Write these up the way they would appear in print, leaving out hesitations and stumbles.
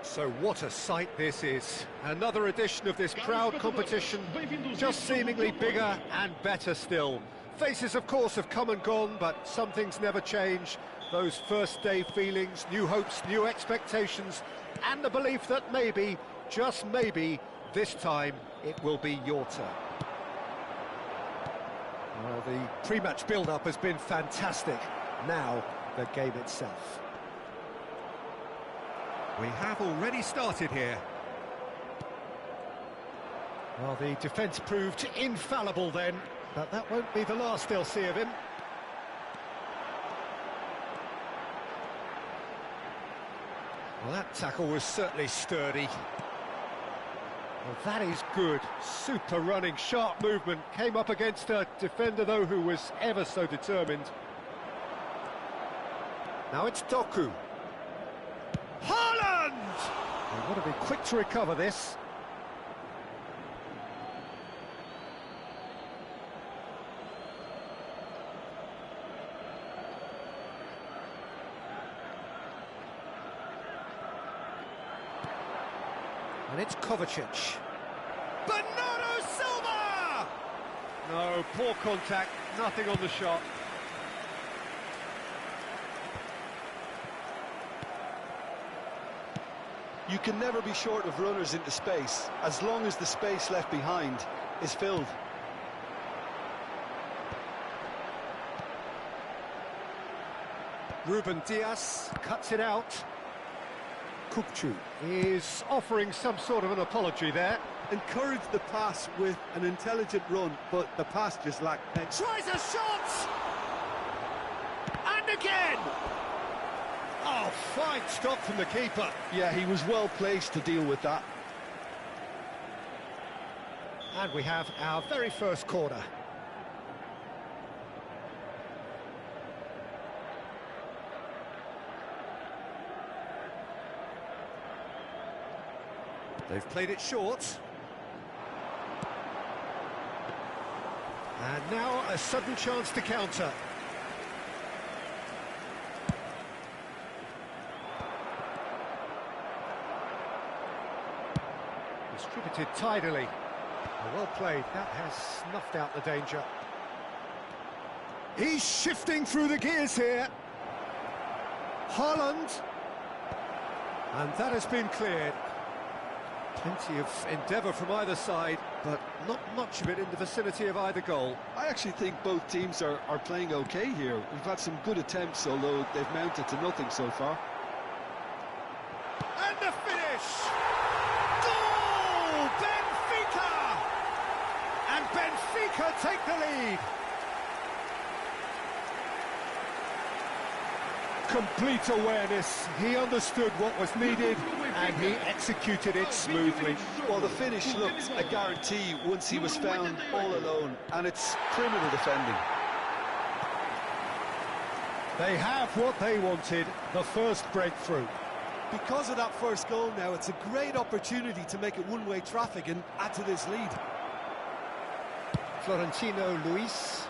So what a sight this is. Another edition of this crowd competition, just seemingly bigger and better still. Faces, of course, have come and gone, but some things never change. Those first day feelings, new hopes, new expectations, and the belief that maybe, just maybe, this time it will be your turn. Well, the pre-match build-up has been fantastic. Now, the game itself. We have already started here. Well, the defence proved infallible then, but that won't be the last they'll see of him. Well, that tackle was certainly sturdy. Well, that is good. Super running, sharp movement. Came up against a defender, though, who was ever so determined. Now it's Doku. Haaland! They want to be quick to recover this. And it's Kovacic. Bernardo Silva! No, poor contact, nothing on the shot. You can never be short of runners into space, as long as the space left behind is filled. Ruben Dias cuts it out. Kukçu is offering some sort of an apology there. Encouraged the pass with an intelligent run, but the pass just lacked pace. Tries a shot! And again! Oh, fine stop from the keeper. Yeah, he was well placed to deal with that. And we have our very first corner. They've played it short. And now a sudden chance to counter. Distributed tidily. Well played, that has snuffed out the danger. He's shifting through the gears here. Haaland. And that has been cleared. Plenty of endeavour from either side, but not much of it in the vicinity of either goal. I actually think both teams are playing okay here. We've had some good attempts, although they've mounted to nothing so far. And the finish! Goal! Benfica! And Benfica take the lead. Complete awareness. He understood what was needed and he executed it smoothly. Well, the finish looked a guarantee once he was found all alone, and it's criminal defending. They have what they wanted, the first breakthrough. Because of that first goal now, it's a great opportunity to make it one-way traffic and add to this lead. Florentino Luis.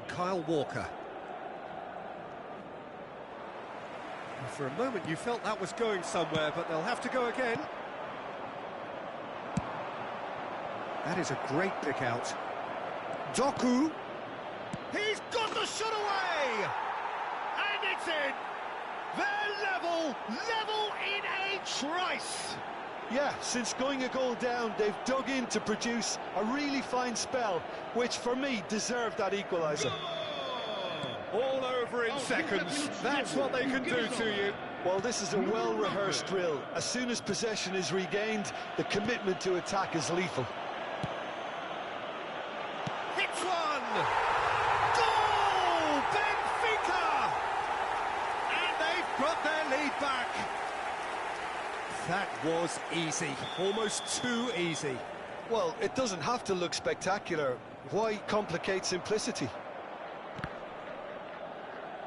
Kyle Walker. And for a moment you felt that was going somewhere, but they'll have to go again. That is a great pick out. Doku. He's got the shot away! And it's in! They're level in a trice! Yeah, since going a goal down, they've dug in to produce a really fine spell, which for me deserved that equaliser. All over in seconds. That's what they can do to you. Well, this is a well-rehearsed drill. As soon as possession is regained, the commitment to attack is lethal. Hits one! Goal! Benfica! And they've got their lead back. That was easy, almost too easy. Well, it doesn't have to look spectacular. Why complicate simplicity?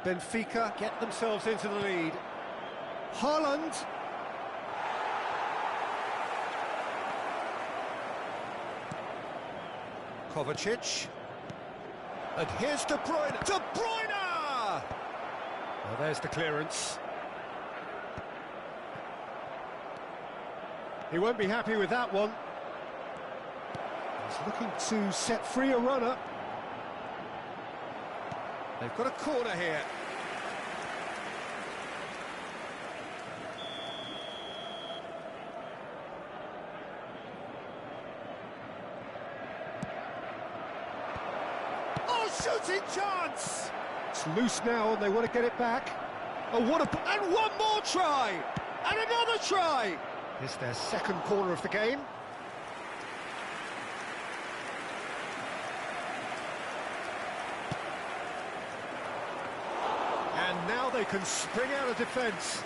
Benfica get themselves into the lead. Haaland. Kovacic. And here's De Bruyne. De Bruyne! Well, there's the clearance. He won't be happy with that one. He's looking to set free a runner. They've got a corner here. Oh, shooting chance! It's loose now and they want to get it back. Oh, what a... And one more try! And another try! It's their second corner of the game. And now they can spring out of defence.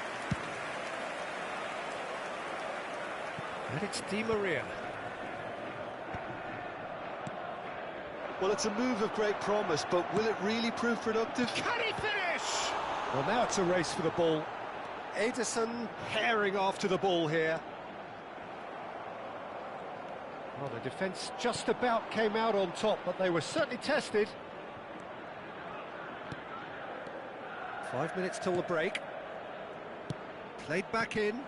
And it's Di Maria. Well, it's a move of great promise, but will it really prove productive? Can he finish? Well, now it's a race for the ball. Ederson herring after the ball here. Well, the defence just about came out on top, but they were certainly tested. 5 minutes till the break. Played back in.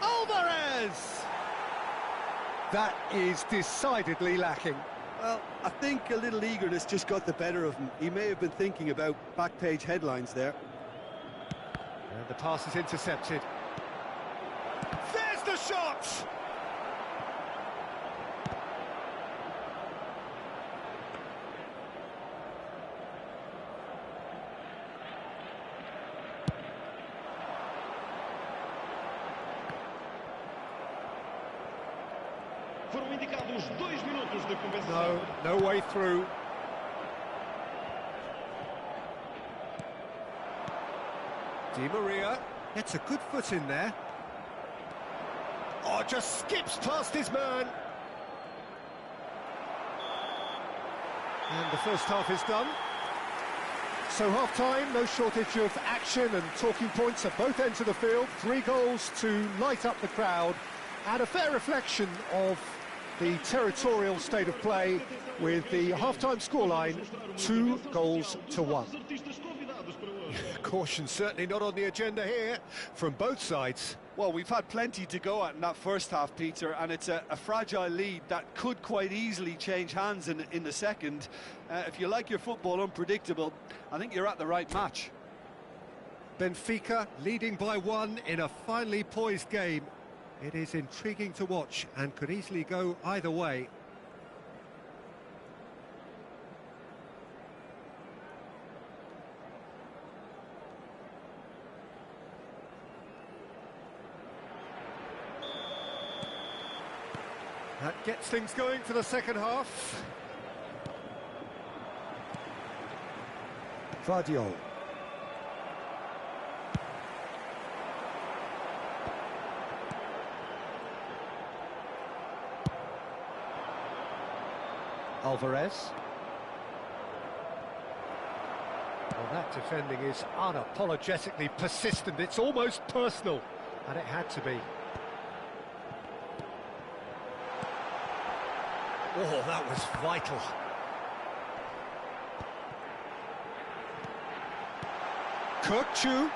Alvarez! That is decidedly lacking. Well, I think a little eagerness just got the better of him. He may have been thinking about back-page headlines there. And the pass is intercepted. There's the shot! Foram indicados 2 minutos de compensação. No way through. Di Maria gets a good foot in there. Oh, just skips past his man. And the first half is done. So half-time, no shortage of action and talking points at both ends of the field. 3 goals to light up the crowd, and a fair reflection of the territorial state of play, with the half-time scoreline 2-1. Caution certainly not on the agenda here from both sides. Well, we've had plenty to go at in that first half, Peter, and it's a fragile lead that could quite easily change hands in the second. If you like your football unpredictable, I think you're at the right match. Benfica leading by 1 in a finely poised game. It is intriguing to watch and could easily go either way. That gets things going for the second half. Vardiol. Alvarez. Well, that defending is unapologetically persistent. It's almost personal, and it had to be. Oh, that was vital. Kirkchu.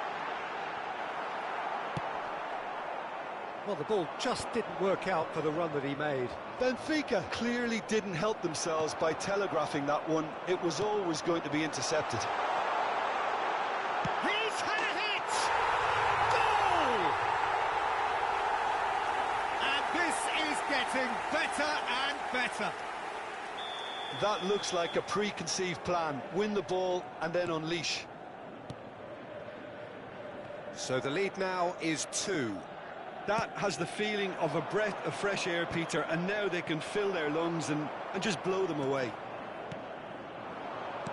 Well, the ball just didn't work out for the run that he made. Benfica clearly didn't help themselves by telegraphing that one. It was always going to be intercepted. He's had a hit! Goal! And this is getting better and better. That looks like a preconceived plan. Win the ball and then unleash. So the lead now is 2. That has the feeling of a breath of fresh air, Peter, and now they can fill their lungs and just blow them away.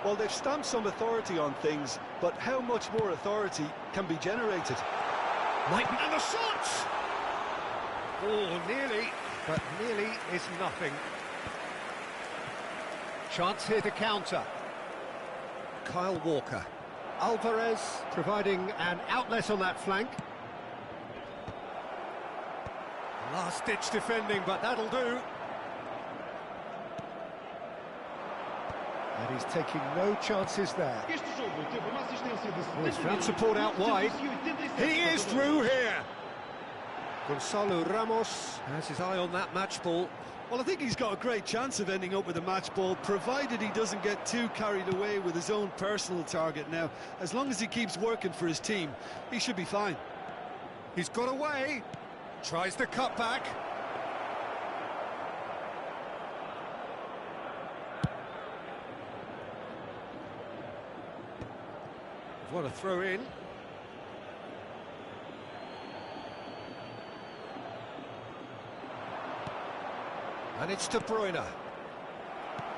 Well, they've stamped some authority on things, but how much more authority can be generated? Might be... And the shot! Oh, nearly, but nearly is nothing. Chance here to counter. Kyle Walker. Alvarez providing an outlet on that flank. Last-ditch defending, but that'll do. And he's taking no chances there. Este jogo teve uma assistência de Oh, he's found support out wide. He is through here. Gonzalo Ramos has his eye on that match ball. Well, I think he's got a great chance of ending up with a match ball, provided he doesn't get too carried away with his own personal target now. As long as he keeps working for his team, he should be fine. He's got away. Tries the cut back. What a throw in. And it's De Bruyne.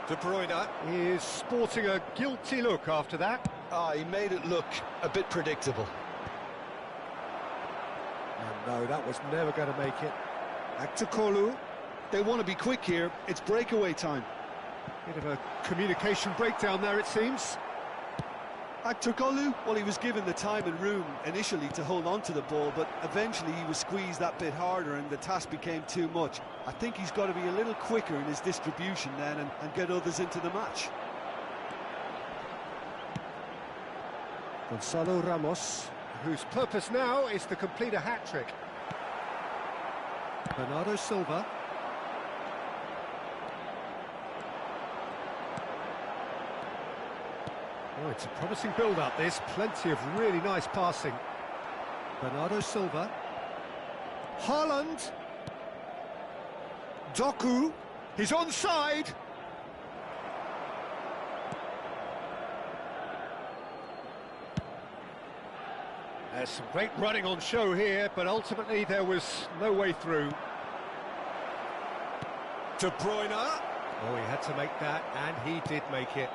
De Bruyne is sporting a guilty look after that. He made it look a bit predictable. And no, that was never going to make it. Back to Kolu. They want to be quick here. It's breakaway time. Bit of a communication breakdown there, it seems. Kolu, well, he was given the time and room initially to hold on to the ball, but eventually he was squeezed that bit harder and the task became too much. I think he's got to be a little quicker in his distribution then and get others into the match. Gonzalo Ramos, whose purpose now is to complete a hat-trick. Bernardo Silva. Oh, it's a promising build-up, this. Plenty of really nice passing. Bernardo Silva. Haaland. Doku. He's onside. There's some great running on show here, but ultimately there was no way through. De Bruyne. Oh, he had to make that, and he did make it.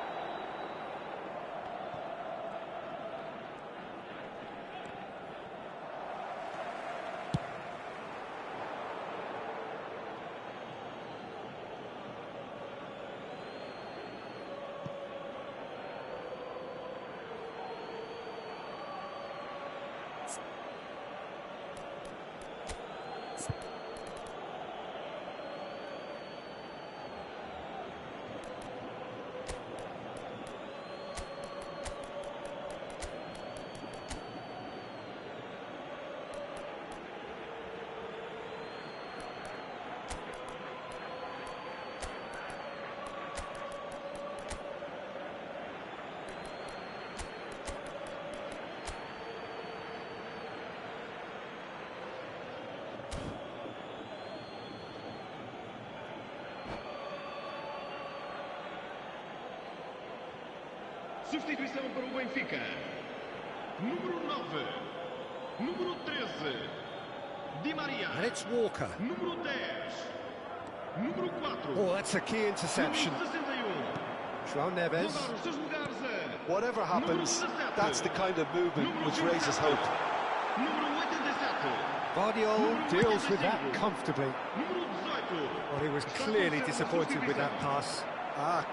Substituição para o Benfica. Número 9. Número 13. Di Maria. And it's Walker. Número 10. Número 4. Oh, that's a key interception. Número 61. João Neves. Vão dar os seus lugares a... Whatever happens, that's the kind of movement which raises hope. Número 87. Guardiola deals with that comfortably. Número 18. Well, he was clearly disappointed with that pass.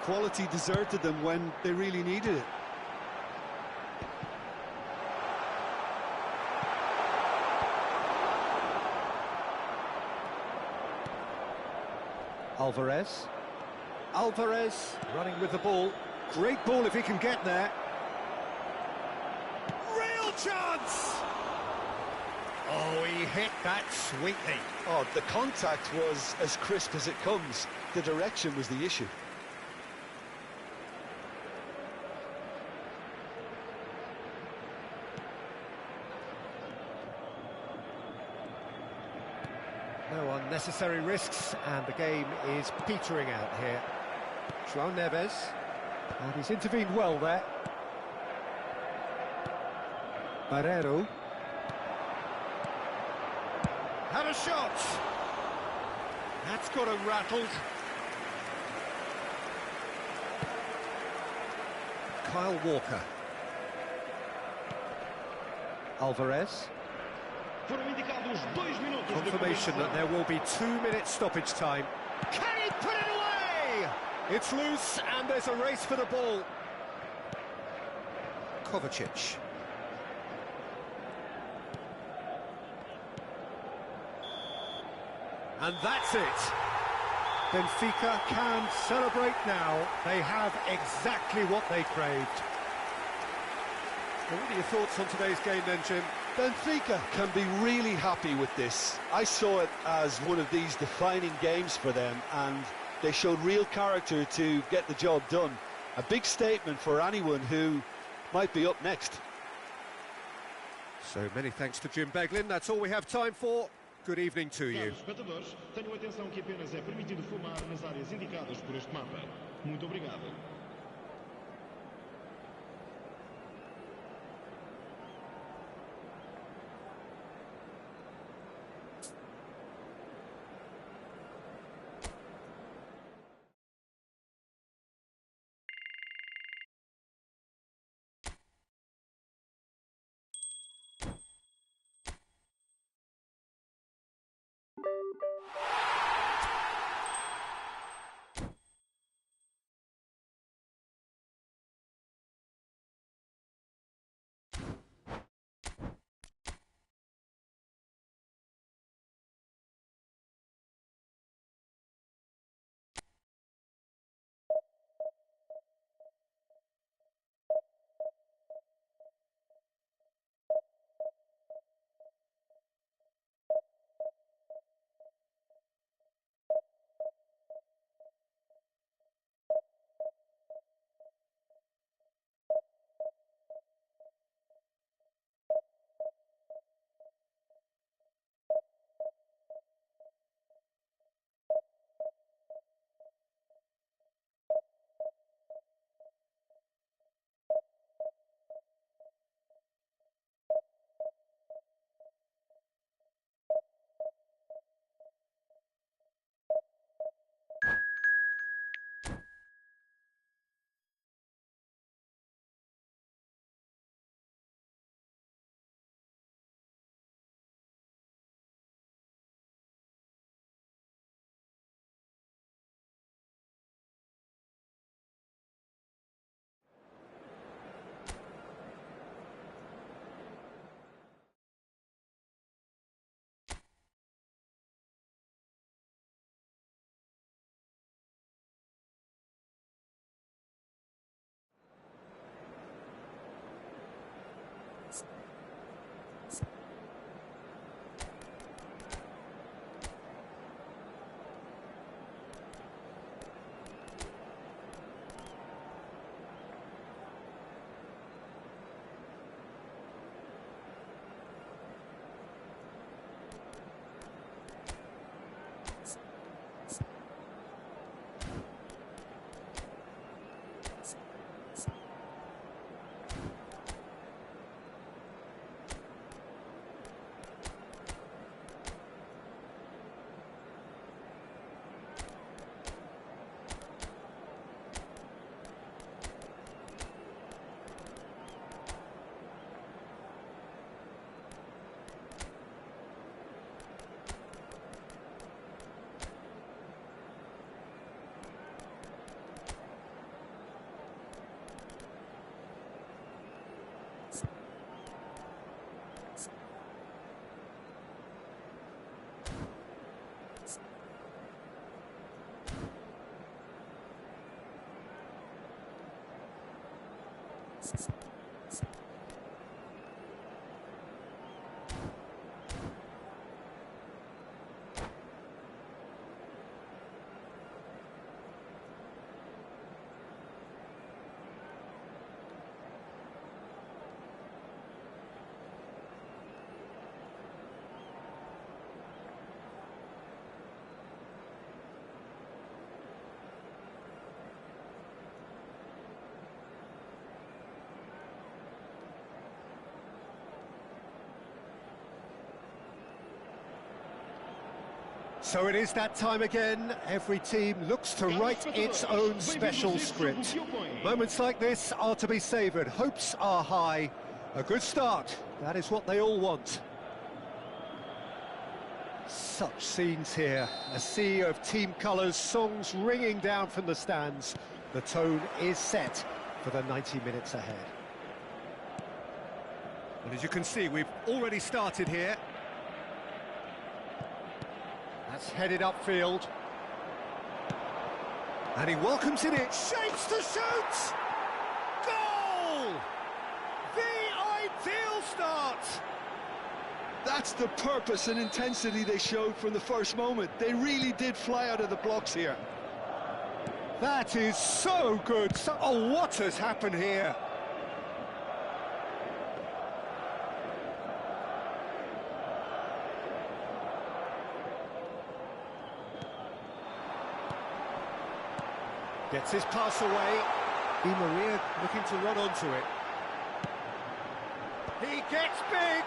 Quality deserted them when they really needed it. Alvarez. Alvarez running with the ball. Great ball if he can get there. Real chance! Oh, he hit that sweetly. Oh, the contact was as crisp as it comes. The direction was the issue. No unnecessary risks, and the game is petering out here. João Neves, and he's intervened well there. Barreiro. Had a shot! That's got him rattled. Kyle Walker. Alvarez. Foram indicados 2 minutos de Confirmation that there will be 2 minutes stoppage time. Can he put it away? It's loose and there's a race for the ball. Kovacic. And that's it. Benfica can celebrate now. They have exactly what they craved. Well, what are your thoughts on today's game then, Jim? Benfica can be really happy with this. I saw it as one of these defining games for them, and they showed real character to get the job done. A big statement for anyone who might be up next. So many thanks to Jim Beglin. That's all we have time for. Good evening to you. Caros espectadores, tenham atenção que apenas é permitido fumar nas áreas indicadas por este mapa. Muito obrigado. So it is that time again. Every team looks to write its own special script. Moments like this are to be savoured. Hopes are high. A good start. That is what they all want. Such scenes here. A sea of team colours, songs ringing down from the stands. The tone is set for the 90 minutes ahead. Well, as you can see, we've already started here. That's headed upfield. And he welcomes it in, shapes to shoot! Goal! The ideal start! That's the purpose and intensity they showed from the first moment. They really did fly out of the blocks here. That is so good. Oh, what has happened here? Gets his pass away. Di Maria looking to run onto it. He gets big.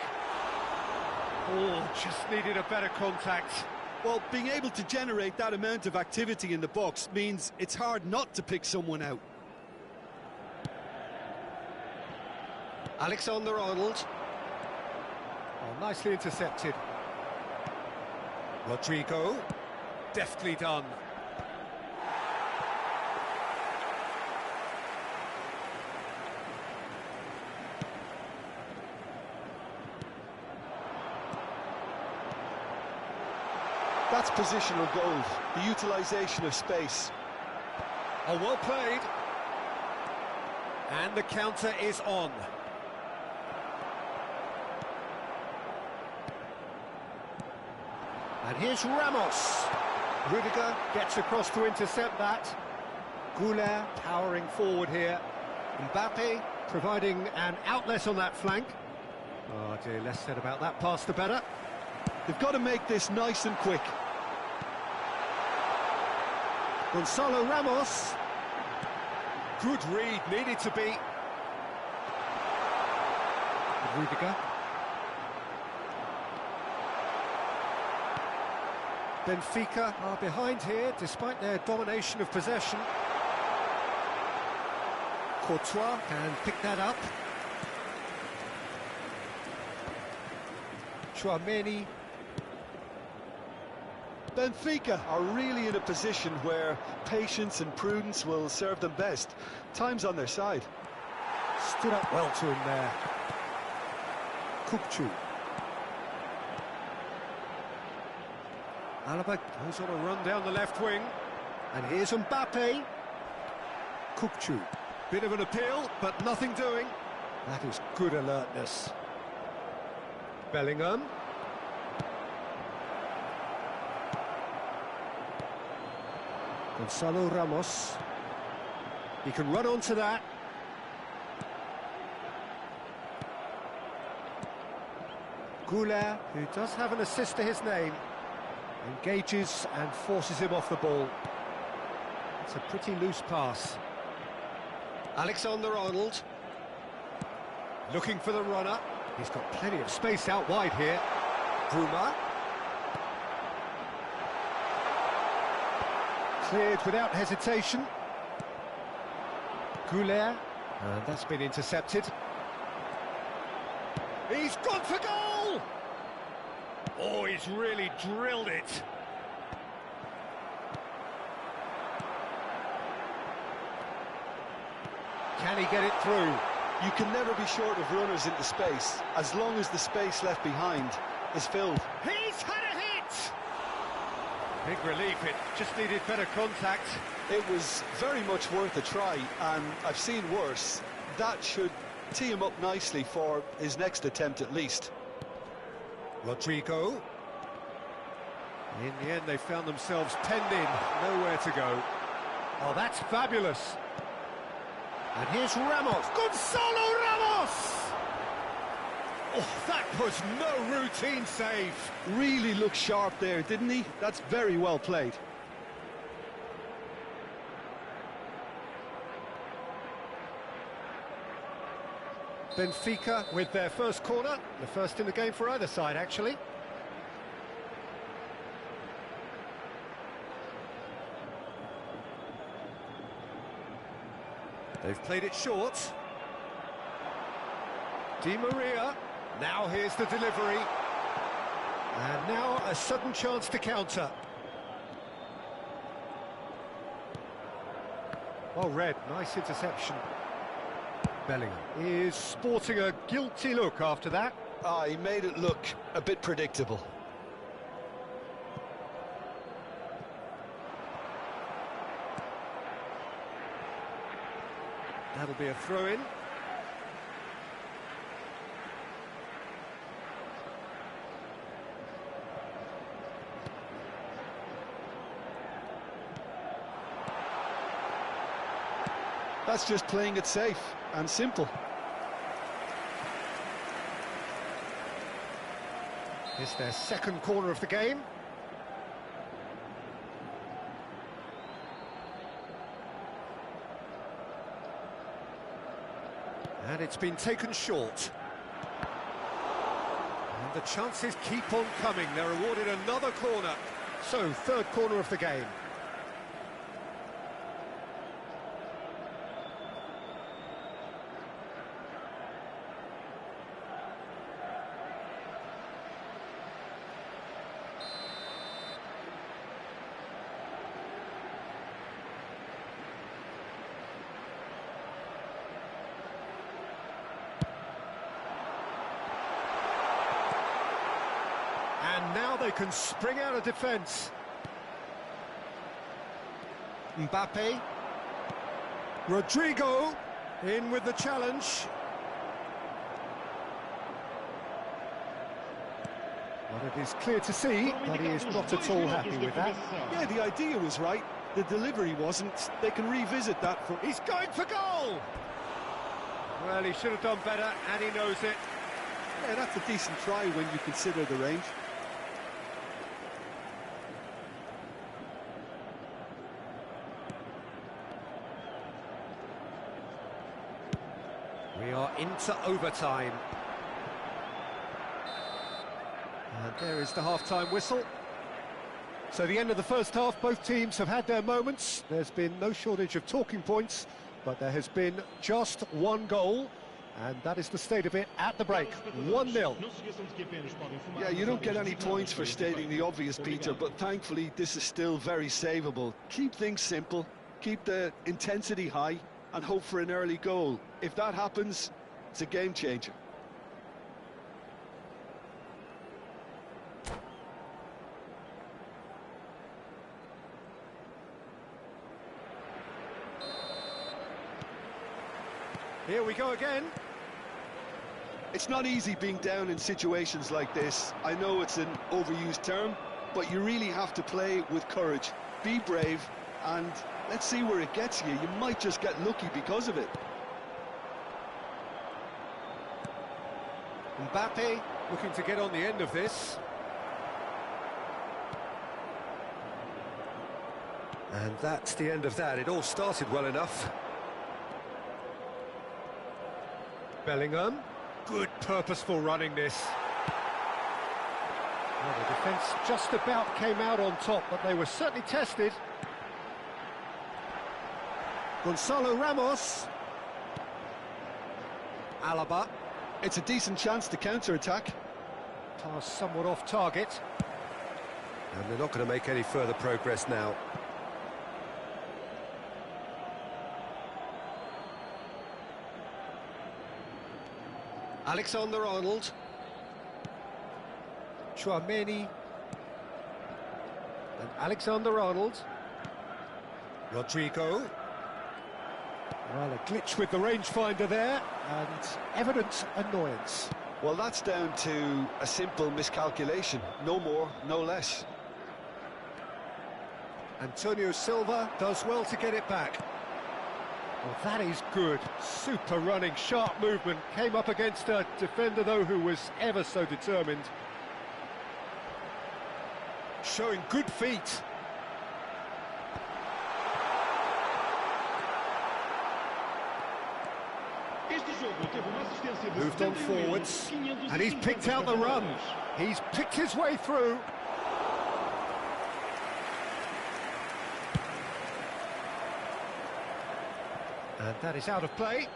Oh, just needed a better contact. Well, being able to generate that amount of activity in the box means it's hard not to pick someone out. Alexander-Arnold. Oh, nicely intercepted. Rodrigo. Deftly done. That's positional gold, the utilisation of space. Oh, well played. And the counter is on. And here's Ramos. Rudiger gets across to intercept that. Goulet powering forward here. Mbappe providing an outlet on that flank. Oh dear, less said about that pass the better. They've got to make this nice and quick. Gonzalo Ramos. Good read, needed to be. Rudiger. Benfica are behind here, despite their domination of possession. Courtois can pick that up. Chouameni. Benfica are really in a position where patience and prudence will serve them best. Time's on their side. Stood up well to him there. Kukçu. Alaba goes on a run down the left wing. And here's Mbappe. Kukçu. Bit of an appeal, but nothing doing. That is good alertness. Bellingham. Gonzalo Ramos. He can run onto that. Goulet, who does have an assist to his name, engages and forces him off the ball. It's a pretty loose pass. Alexander-Arnold. Looking for the runner. He's got plenty of space out wide here. Bruma. Cleared without hesitation. Goulet. And that's been intercepted. He's gone for goal! Oh, he's really drilled it. Can he get it through? You can never be short of runners into space, as long as the space left behind is filled. He's had a hit! Big relief, it just needed better contact. It was very much worth a try, and I've seen worse. That should tee him up nicely for his next attempt at least. Rodrigo. In the end, they found themselves penned in, nowhere to go. Oh, that's fabulous. And here's Ramos. Gonzalo Ramos! Oh, that was no routine save. Really looked sharp there, didn't he? That's very well played. Benfica with their first corner, the first in the game for either side, actually. They've played it short. Di Maria. Now here's the delivery. And now a sudden chance to counter. Well read, nice interception. Bellingham is sporting a guilty look after that. He made it look a bit predictable. That'll be a throw-in. That's just playing it safe and simple. It's their second corner of the game. And it's been taken short. And the chances keep on coming. They're awarded another corner. So, third corner of the game. And now they can spring out of defence. Mbappe. Rodrigo in with the challenge. Well, it is clear to see that he is not at all happy with that. Yeah, the idea was right. The delivery wasn't. They can revisit that for... He's going for goal! Well, he should have done better, and he knows it. Yeah, that's a decent try when you consider the range. We are into overtime. And there is the half-time whistle. So the end of the first half, both teams have had their moments. There's been no shortage of talking points, but there has been just one goal, and that is the state of it at the break. 1-0. Yeah, you don't get any points for stating the obvious, Peter, but thankfully this is still very savable. Keep things simple, keep the intensity high, and hope for an early goal. If that happens, it's a game changer. Here we go again. It's not easy being down in situations like this. I know it's an overused term, but you really have to play with courage. Be brave, and let's see where it gets you. You might just get lucky because of it. Mbappe looking to get on the end of this. And that's the end of that. It all started well enough. Bellingham, good purposeful running this. Well, the defence just about came out on top, but they were certainly tested. Gonzalo Ramos. Alaba. It's a decent chance to counter-attack. Pass somewhat off target. And they're not going to make any further progress now. Alexander-Arnold. Chouameni. And Alexander-Arnold. Rodrigo. Well, a glitch with the rangefinder there, and evident annoyance. Well, that's down to a simple miscalculation. No more, no less. Antonio Silva does well to get it back. Well, that is good. Super running, sharp movement. Came up against a defender, though, who was ever so determined. Showing good feet. Moved on forwards, and he's picked out the run. He's picked his way through. And that is out of play.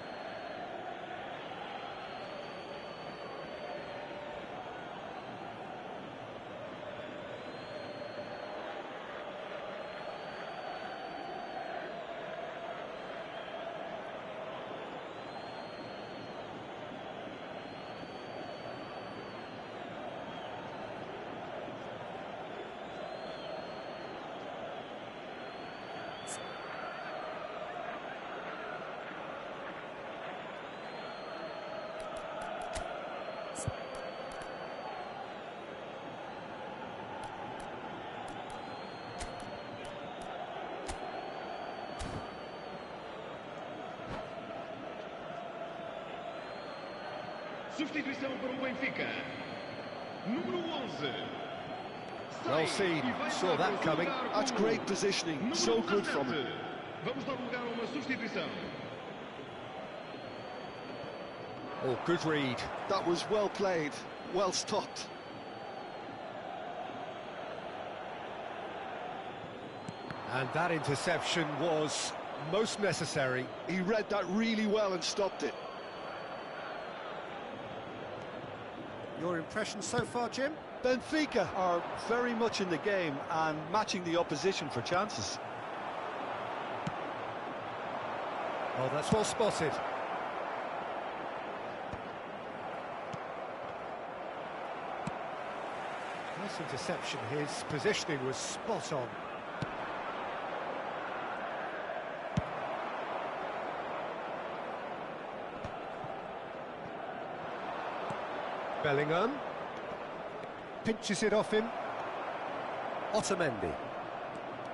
Substituição para o Benfica. Número 11. Well seen, saw that coming. That's great positioning, so good from him. Vamos dar lugar a uma substituição. Oh, good read. That was well played, well stopped. And that interception was most necessary. He read that really well and stopped it. Your impression so far, Jim? Benfica are very much in the game and matching the opposition for chances. Oh, that's well spotted. Nice interception. His positioning was spot on. Bellingham pinches it off him. Otamendi.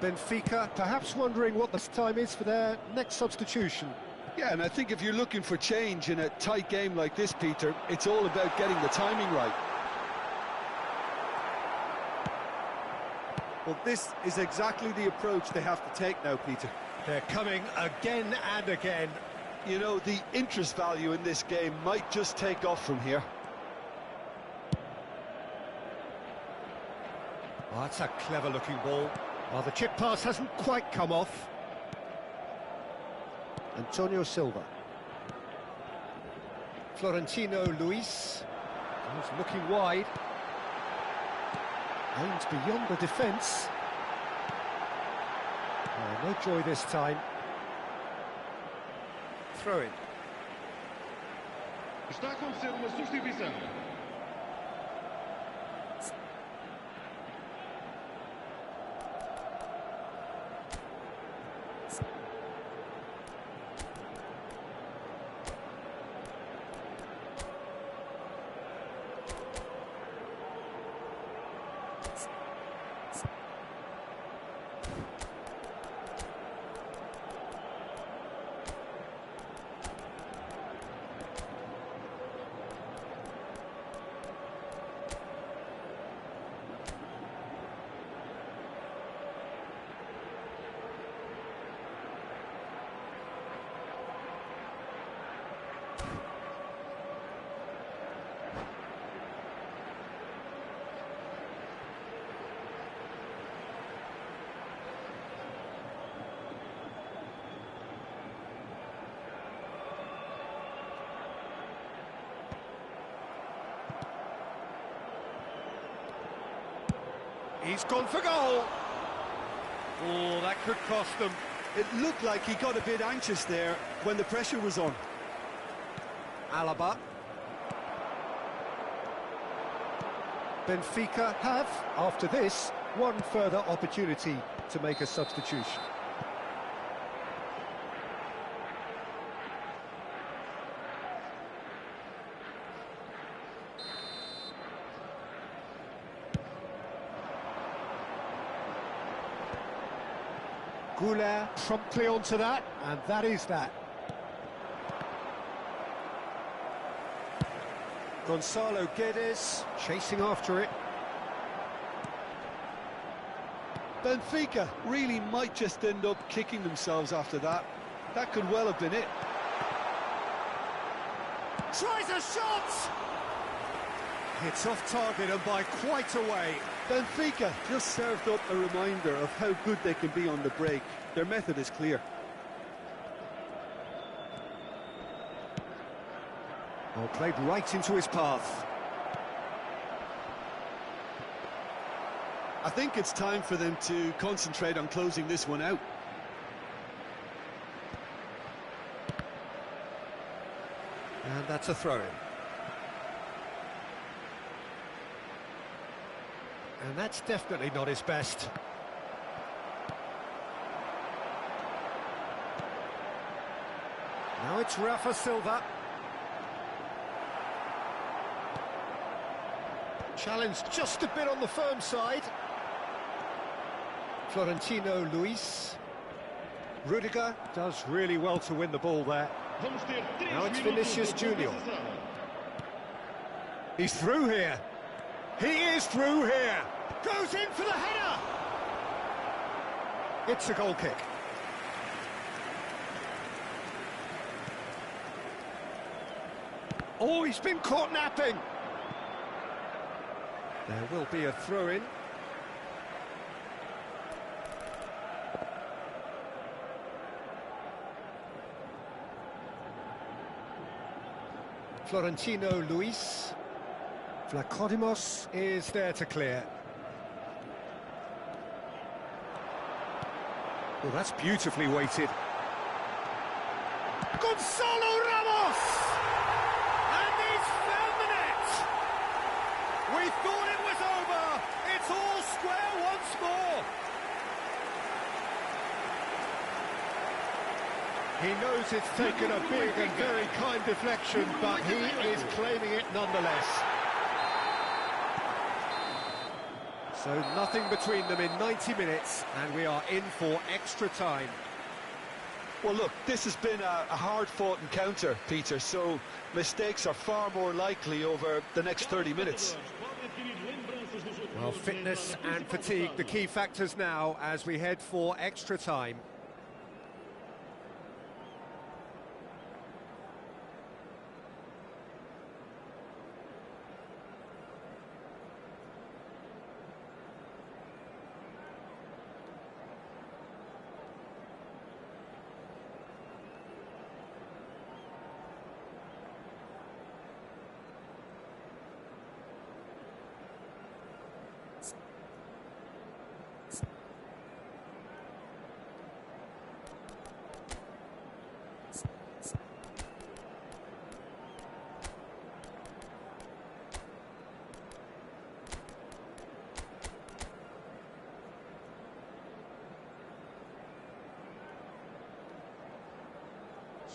Benfica perhaps wondering what the time is for their next substitution. Yeah, and I think if you're looking for change in a tight game like this, Peter, it's all about getting the timing right. Well, this is exactly the approach they have to take now, Peter. They're coming again and again. You know, the interest value in this game might just take off from here. Oh, that's a clever-looking ball. Oh, the chip pass hasn't quite come off. Antonio Silva. Florentino Luis. He's looking wide. Aims beyond the defence. Oh, no joy this time. Throw in. Está a acontecer uma substituição. He's gone for goal. Oh, that could cost them. It looked like he got a bit anxious there when the pressure was on. Alaba. Benfica have, after this, one further opportunity to make a substitution. Goulart promptly onto that, and that is that. Gonzalo Guedes chasing after it. Benfica really might just end up kicking themselves after that. That could well have been it. Tries a shot! It's off target and by quite a way. Benfica just served up a reminder of how good they can be on the break. Their method is clear. Oh, played right into his path. I think it's time for them to concentrate on closing this one out. And that's a throw-in. And that's definitely not his best. Now it's Rafa Silva. Challenged just a bit on the firm side. Florentino Luis. Rudiger does really well to win the ball there. Now it's Vinicius Junior. He's through here. He is through here. Goes in for the header. It's a goal kick. Oh, he's been caught napping. There will be a throw-in. Florentino Luis. Vlachodimos is there to clear. Well, that's beautifully weighted. Gonzalo Ramos! And he's found the net! We thought it was over! It's all square once more! He knows it's taken a big and very kind deflection, but he is claiming it nonetheless. So nothing between them in 90 minutes, and we are in for extra time. Well, look, this has been a hard-fought encounter, Peter, so mistakes are far more likely over the next 30 minutes. Well, fitness and fatigue, the key factors now as we head for extra time.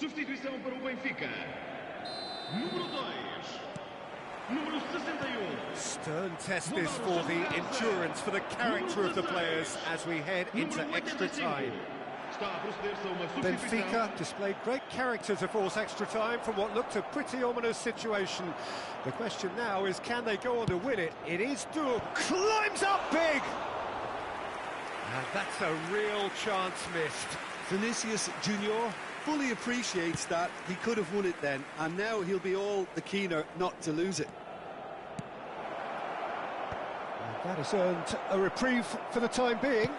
Substituição para o Benfica. Número 2. Número 61. Stern test this for the endurance, for the character of the players as we head into extra time. Benfica displayed great character to force extra time from what looked a pretty ominous situation. The question now is, can they go on to win it? It is doable. Climbs up big! And that's a real chance missed. Vinicius Junior fully appreciates that he could have won it then, and now he'll be all the keener not to lose it. And that has earned a reprieve for the time being.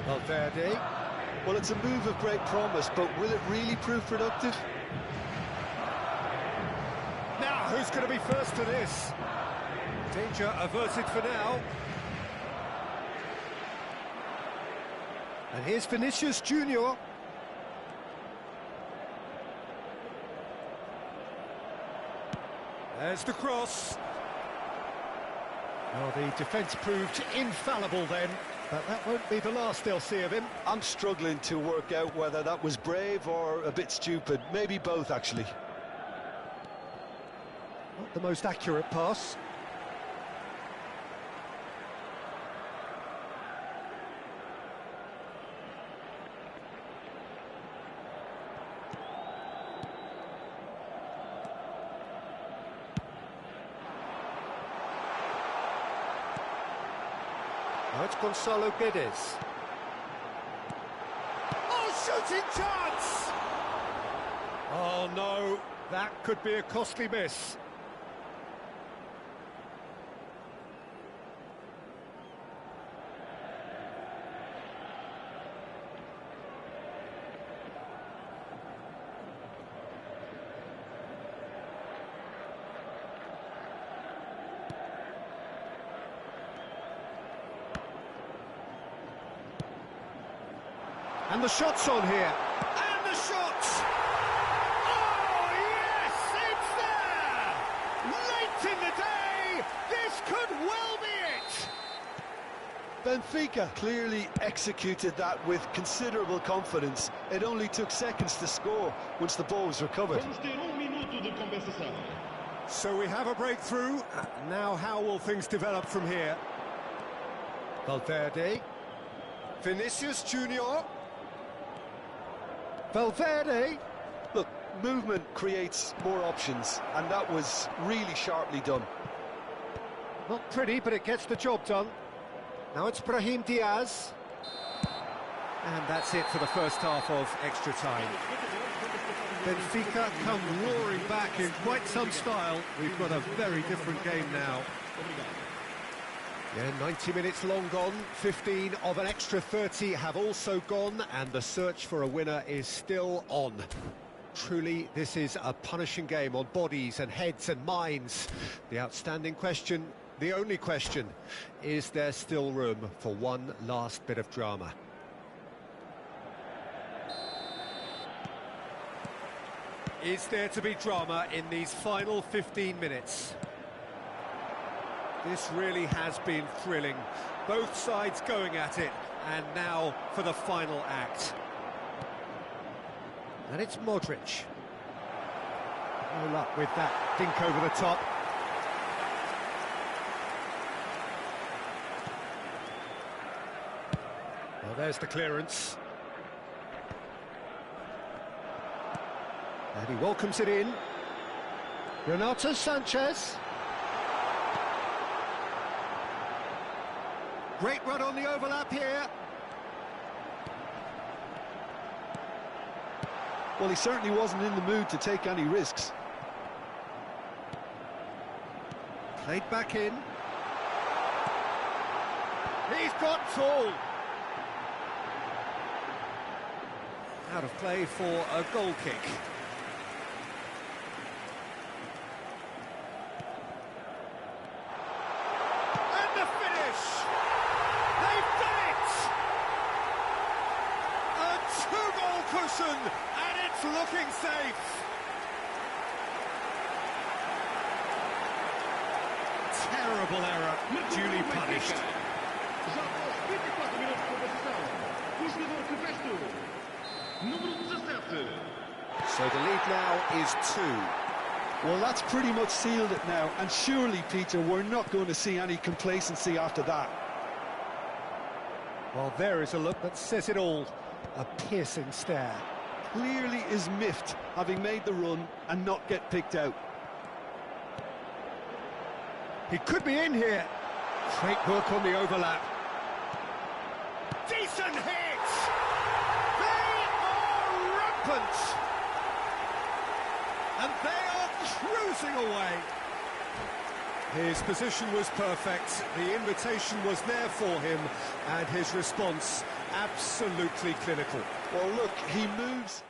Valverde. Well, it's a move of great promise, but will it really prove productive? Now, who's going to be first to this? Danger averted for now. And here's Vinicius Junior. There's the cross. Well, the defence proved infallible then, but that won't be the last they'll see of him. I'm struggling to work out whether that was brave or a bit stupid. Maybe both, actually. Not the most accurate pass. Now it's Gonzalo Guedes. Oh, shooting chance! Oh no, that could be a costly miss. And the shot's on here. And the shot! Oh, yes, it's there! Late in the day, this could well be it! Benfica clearly executed that with considerable confidence. It only took seconds to score once the ball was recovered. So we have a breakthrough. Now how will things develop from here? Valverde. Vinicius Junior. Valverde. Look, movement creates more options, and that was really sharply done. Not pretty, but it gets the job done. Now it's Brahim Diaz. And that's it for the first half of extra time. Benfica come roaring back in quite some style. We've got a very different game now. Yeah, 90 minutes long gone, 15 of an extra 30 have also gone, and the search for a winner is still on. Truly, this is a punishing game on bodies and heads and minds. The outstanding question, the only question, is there still room for one last bit of drama? Is there to be drama in these final 15 minutes? This really has been thrilling. Both sides going at it, and now for the final act. And it's Modric. No luck with that dink over the top. Well, there's the clearance. And he welcomes it in. Renato Sanchez. Great run on the overlap here. Well, he certainly wasn't in the mood to take any risks. Played back in. He's got tall. Out of play for a goal kick. And the finish! They've done it! A two-goal cushion, and it's looking safe. Terrible error, duly punished. Já após 24 minutos de competição, o jogador que veste o número 17. So the lead now is 2. Well, that's pretty much sealed it now, and surely, Peter, we're not going to see any complacency after that. Well, there is a look that says it all. A piercing stare. Clearly is miffed, having made the run and not get picked out. He could be in here. Great work on the overlap. Decent hit! They are rampant! And they are cruising away. His position was perfect, the invitation was there for him, and his response absolutely clinical. Well, look, he moves...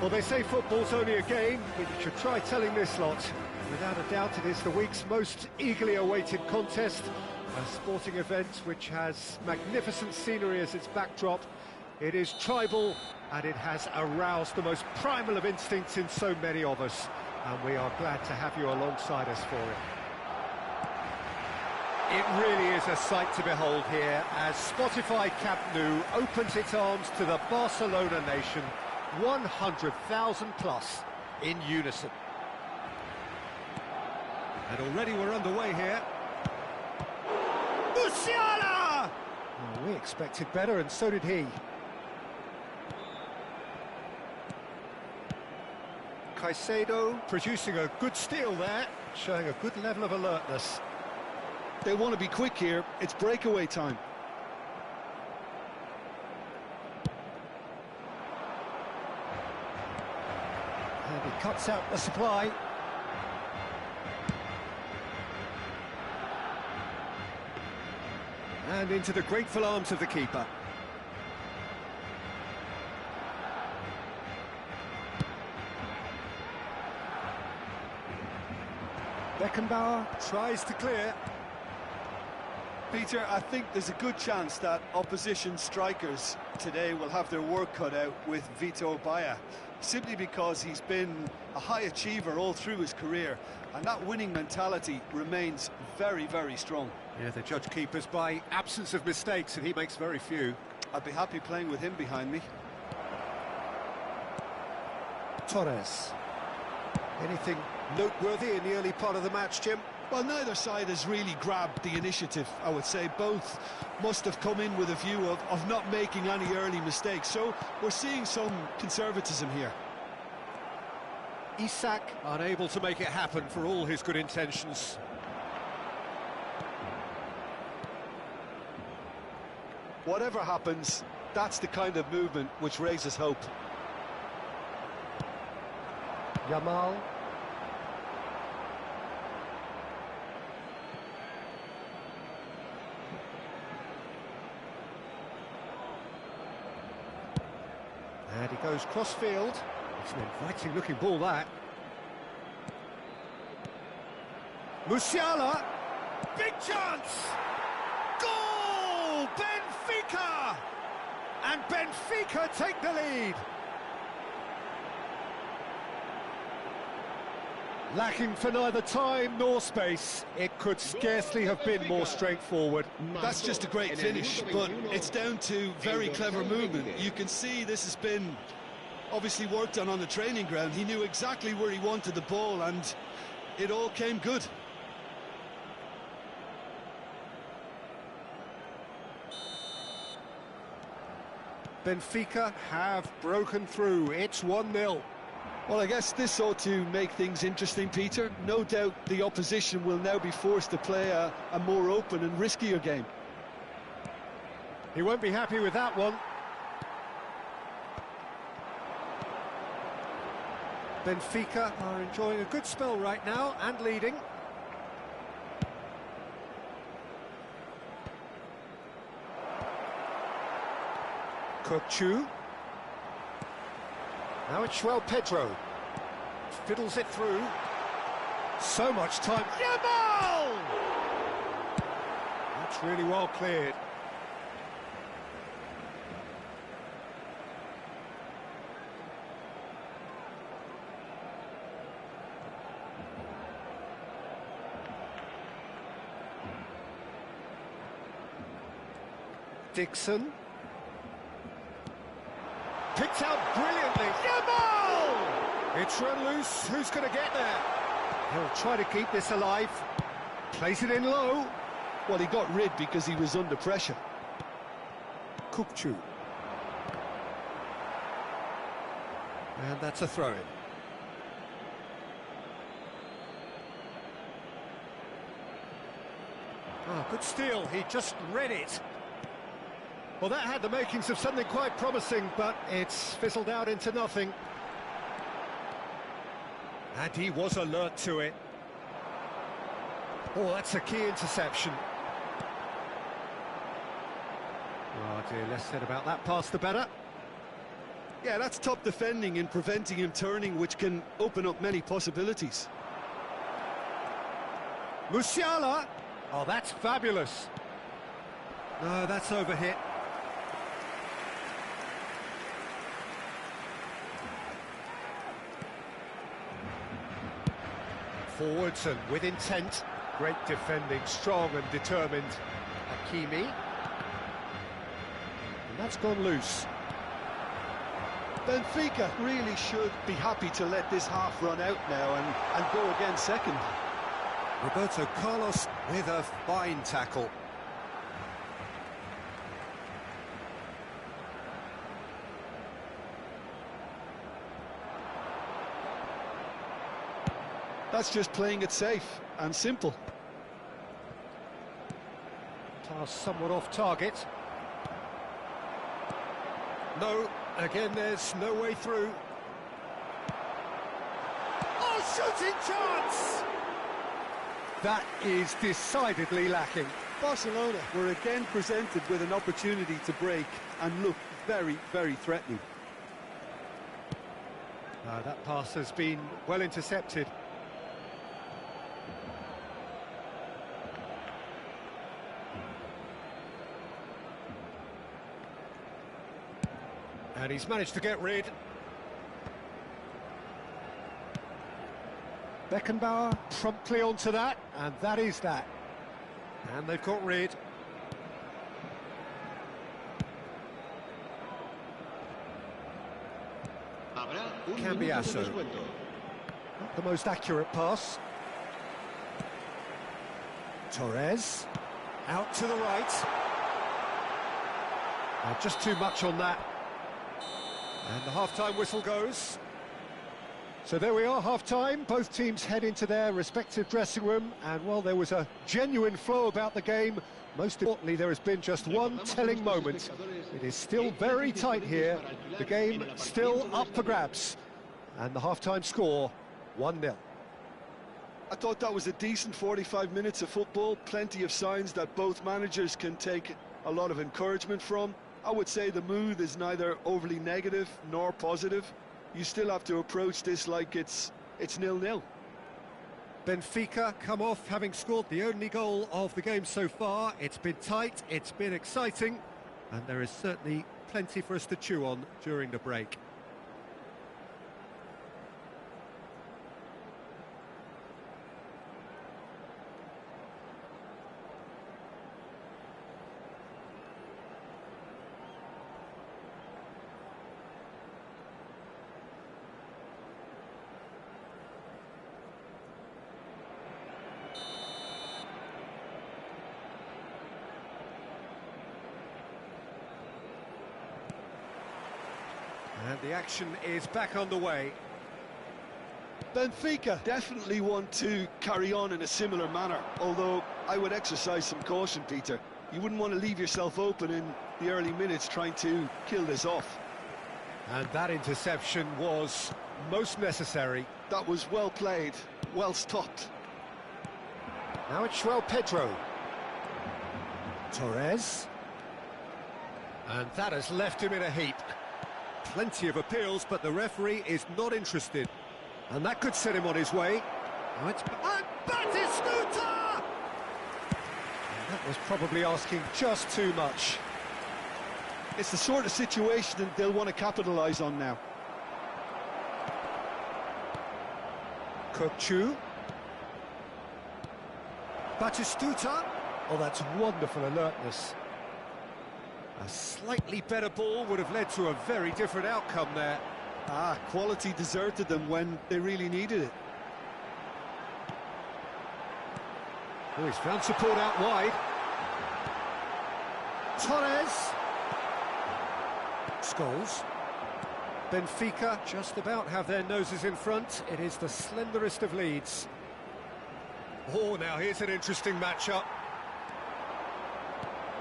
Well, they say football's only a game, but you should try telling this lot. Without a doubt, it is the week's most eagerly awaited contest, a sporting event which has magnificent scenery as its backdrop. It is tribal, and it has aroused the most primal of instincts in so many of us, and we are glad to have you alongside us for it. It really is a sight to behold here, as Spotify Camp Nou opens its arms to the Barcelona nation, 100,000 plus in unison. And already we're underway here. Musiala! Oh, we expected better, and so did he. Caicedo producing a good steal there, showing a good level of alertness. They want to be quick here. It's breakaway time. And he cuts out the supply. And into the grateful arms of the keeper. Beckenbauer tries to clear. Peter, I think there's a good chance that opposition strikers today will have their work cut out with Vitor Baia, simply because he's been a high achiever all through his career, and that winning mentality remains very, very strong. Yeah, they judge keepers by absence of mistakes, and he makes very few. I'd be happy playing with him behind me. Torres. Anything noteworthy in the early part of the match, Jim? Well, neither side has really grabbed the initiative, I would say. Both must have come in with a view of not making any early mistakes. So we're seeing some conservatism here. Isak unable to make it happen for all his good intentions. Whatever happens, that's the kind of movement which raises hope. Yamal. And he goes cross-field. It's an inviting-looking ball, that. Musiala! Big chance! Goal! Benfica! And Benfica take the lead. Lacking for neither time nor space, it could scarcely have been more straightforward. That's just a great finish, but it's down to very clever movement. You can see this has been obviously worked on the training ground. He knew exactly where he wanted the ball, and it all came good. Benfica have broken through. It's 1-0. Well, I guess this ought to make things interesting, Peter. No doubt the opposition will now be forced to play a more open and riskier game. He won't be happy with that one. Benfica are enjoying a good spell right now and leading. Kochu. Now it's João Pedro. Fiddles it through. So much time. Yamal! That's really well cleared. Dixon. Picked out brilliantly. Yamal! It's run loose. Who's going to get there? He'll try to keep this alive. Plays it in low. Well, he got rid because he was under pressure. Kukçu. And that's a throw-in. Oh, good steal. He just read it. Well, that had the makings of something quite promising, but it's fizzled out into nothing. And he was alert to it. Oh, that's a key interception. Oh dear, less said about that pass the better. Yeah, that's top defending and preventing him turning, which can open up many possibilities. Musiala! Oh, that's fabulous. No, that's overhit. Forwards and with intent. Great defending, strong and determined. Hakimi. And that's gone loose. Benfica really should be happy to let this half run out now and go again second. Roberto Carlos with a fine tackle. That's just playing it safe and simple. Pass somewhat off target. No, again there's no way through. Oh, shooting chance! That is decidedly lacking. Barcelona were again presented with an opportunity to break and look very, very threatening. That pass has been well intercepted. And he's managed to get rid. Beckenbauer promptly onto that, and that is that. And they've got rid. Cambiasso. Not the most accurate pass. Torres. Out to the right. Just too much on that. And the half-time whistle goes. So there we are, half-time. Both teams head into their respective dressing room. And while there was a genuine flow about the game, most importantly, there has been just one telling moment. It is still very tight here. The game still up for grabs. And the half-time score, 1-0. I thought that was a decent 45 minutes of football. Plenty of signs that both managers can take a lot of encouragement from. I would say the mood is neither overly negative nor positive. You still have to approach this like it's 0-0. Benfica come off having scored the only goal of the game so far. It's been tight, it's been exciting, and there is certainly plenty for us to chew on during the break. And the action is back on the way. Benfica definitely want to carry on in a similar manner, although I would exercise some caution, Peter. You wouldn't want to leave yourself open in the early minutes trying to kill this off. And that interception was most necessary. That was well played, well stopped. Now it's João Pedro. Torres. And that has left him in a heap. Plenty of appeals, but the referee is not interested. And that could set him on his way. Now it's... And Batistuta! And that was probably asking just too much. It's the sort of situation that they'll want to capitalise on now. Kukçu. Batistuta. Oh, that's wonderful alertness. A slightly better ball would have led to a very different outcome there. Quality deserted them when they really needed it. Oh, he's found support out wide. Torres. Scholes. Benfica just about have their noses in front. It is the slenderest of leads. Oh, now here's an interesting matchup.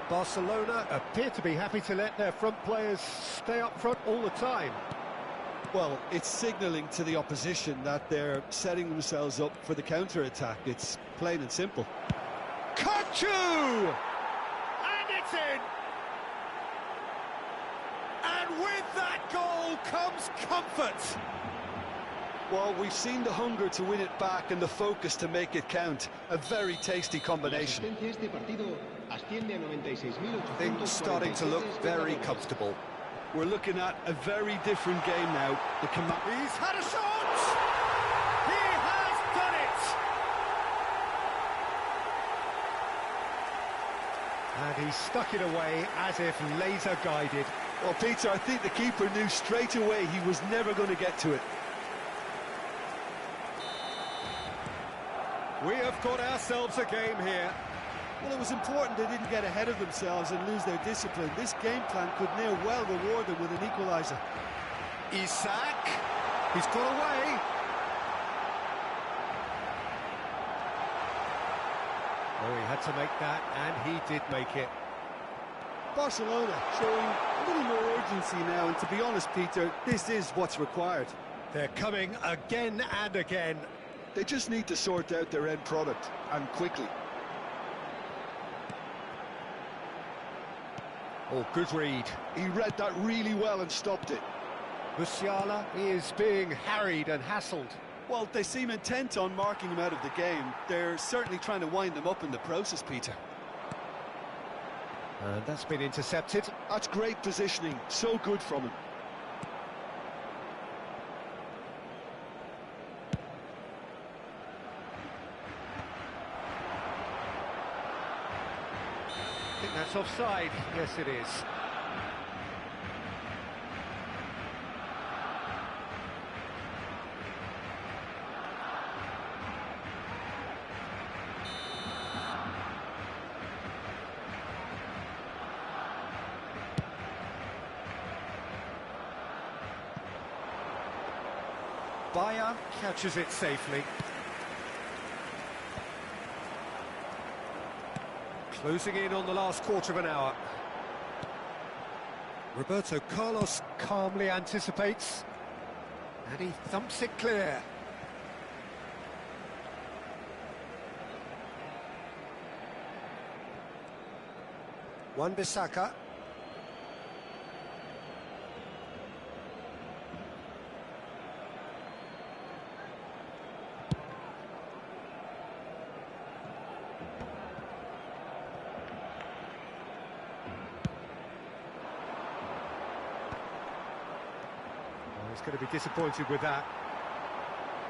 Barcelona appear to be happy to let their front players stay up front all the time. Well, it's signalling to the opposition that they're setting themselves up for the counter-attack. It's plain and simple. Kachu! And it's in! And with that goal comes comfort. Well, we've seen the hunger to win it back and the focus to make it count. A very tasty combination. Things starting to look very comfortable. We're looking at a very different game now. He's had a shot! He has done it! And he stuck it away as if laser guided. Well, Peter, I think the keeper knew straight away he was never going to get to it. We have got ourselves a game here. Well, it was important they didn't get ahead of themselves and lose their discipline. This game plan could near well reward them with an equaliser. Isak, he's got away. Oh, he had to make that, and he did make it. Barcelona showing a little more urgency now, and to be honest, Peter, this is what's required. They're coming again and again. They just need to sort out their end product, and quickly. Oh, good read. He read that really well and stopped it. Musiala is being harried and hassled. Well, they seem intent on marking him out of the game. They're certainly trying to wind them up in the process, Peter. And that's been intercepted. That's great positioning. So good from him. I think that's offside. Yes, it is. Bayer catches it safely. Closing in on the last quarter of an hour. Roberto Carlos calmly anticipates. And he thumps it clear. Wan-Bissaka. He's going to be disappointed with that.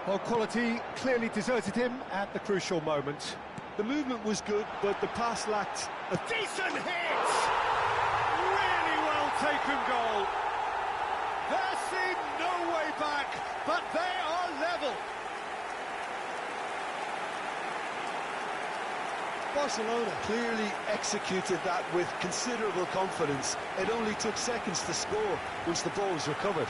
Well, quality clearly deserted him at the crucial moment. The movement was good, but the pass lacked a decent hit! Really well taken goal. There seemed no way back, but they are level. Barcelona clearly executed that with considerable confidence. It only took seconds to score once the ball was recovered.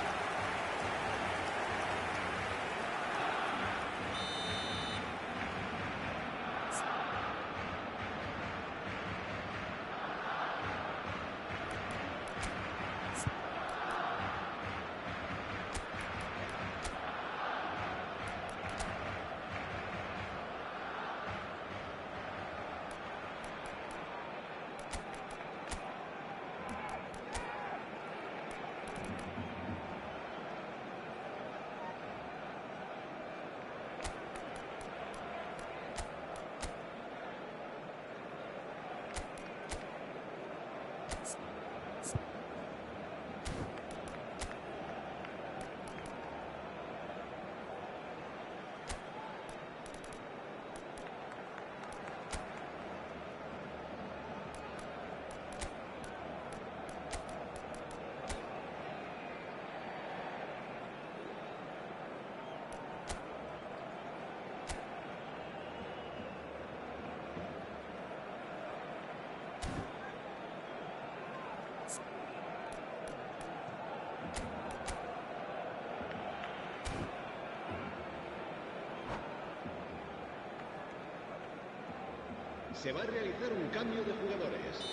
Se va a realizar un cambio de jugadores.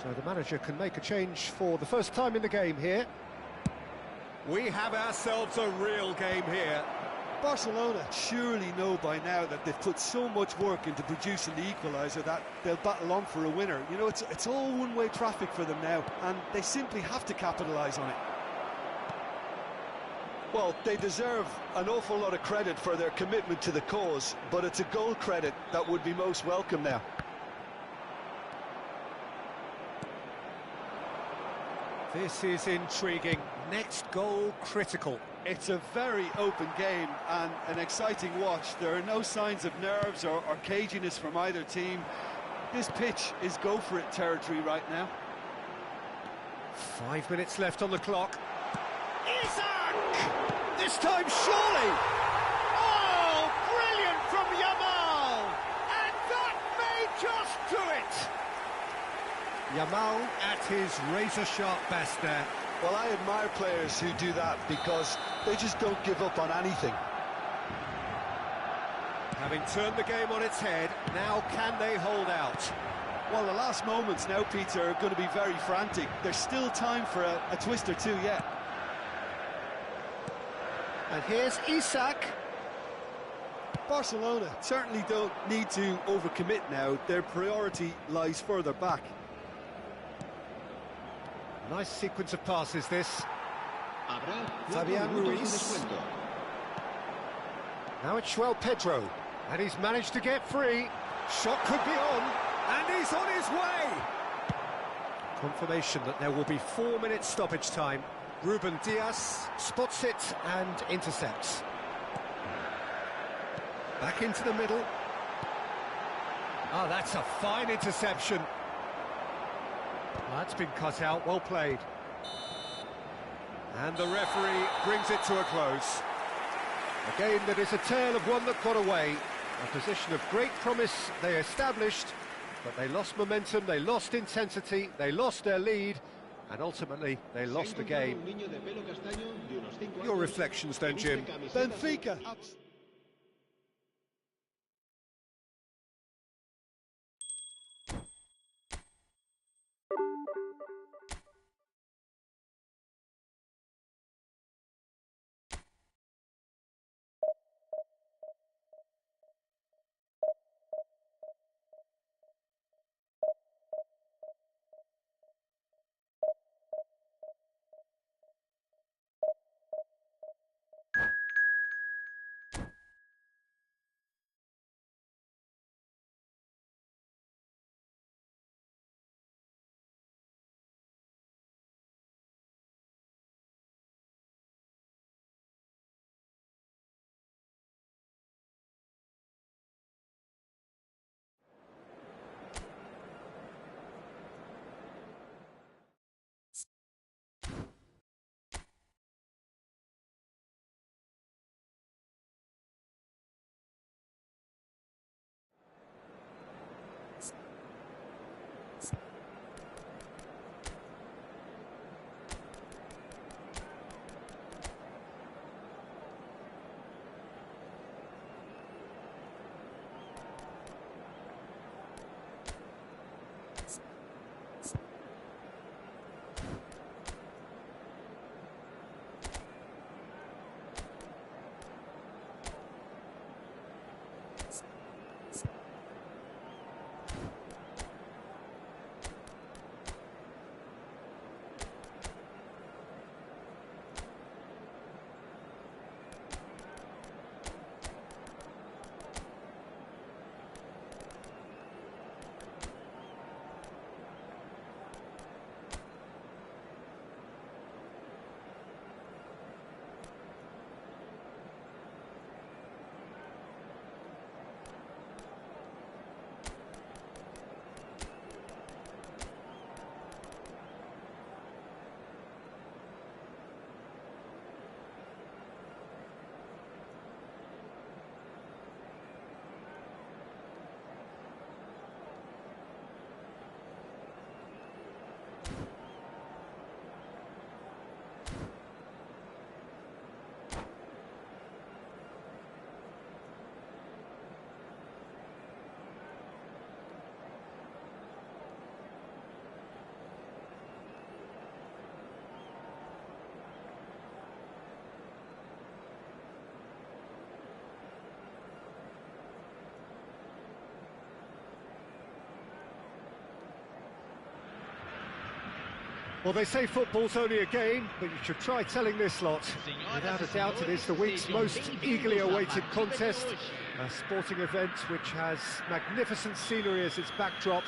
So the manager can make a change for the first time in the game here. We have ourselves a real game here. Barcelona surely know by now that they've put so much work into producing the equaliser that they'll battle on for a winner. You know, it's all one-way traffic for them now, and they simply have to capitalise on it. Well, they deserve an awful lot of credit for their commitment to the cause, but it's a goal credit that would be most welcome now. This is intriguing. Next goal critical. It's a very open game and an exciting watch. There are no signs of nerves or caginess from either team. This pitch is go-for-it territory right now. 5 minutes left on the clock. Isak! This time, surely! Oh, brilliant from Yamal! And that may just do it! Yamal at his razor-sharp best there. Well, I admire players who do that because they just don't give up on anything. Having turned the game on its head, now can they hold out? Well, the last moments now, Peter, are going to be very frantic. There's still time for a twist or two yet. And here's Isak. Barcelona certainly don't need to overcommit now. Their priority lies further back. Nice sequence of passes, this. Fabian Ruiz. Now it's João Pedro, and he's managed to get free. Shot could be on, and he's on his way. Confirmation that there will be 4 minutes stoppage time. Ruben Dias spots it and intercepts. Back into the middle. Oh, that's a fine interception. That's been cut out, well played. And the referee brings it to a close. A game that is a tale of one that got away. A position of great promise they established, but they lost momentum, they lost intensity, they lost their lead, and ultimately they lost the game. Your reflections then, Jim? Benfica. Well, they say football's only a game, but you should try telling this lot. Without a doubt, it is the week's most eagerly awaited contest. A sporting event which has magnificent scenery as its backdrop.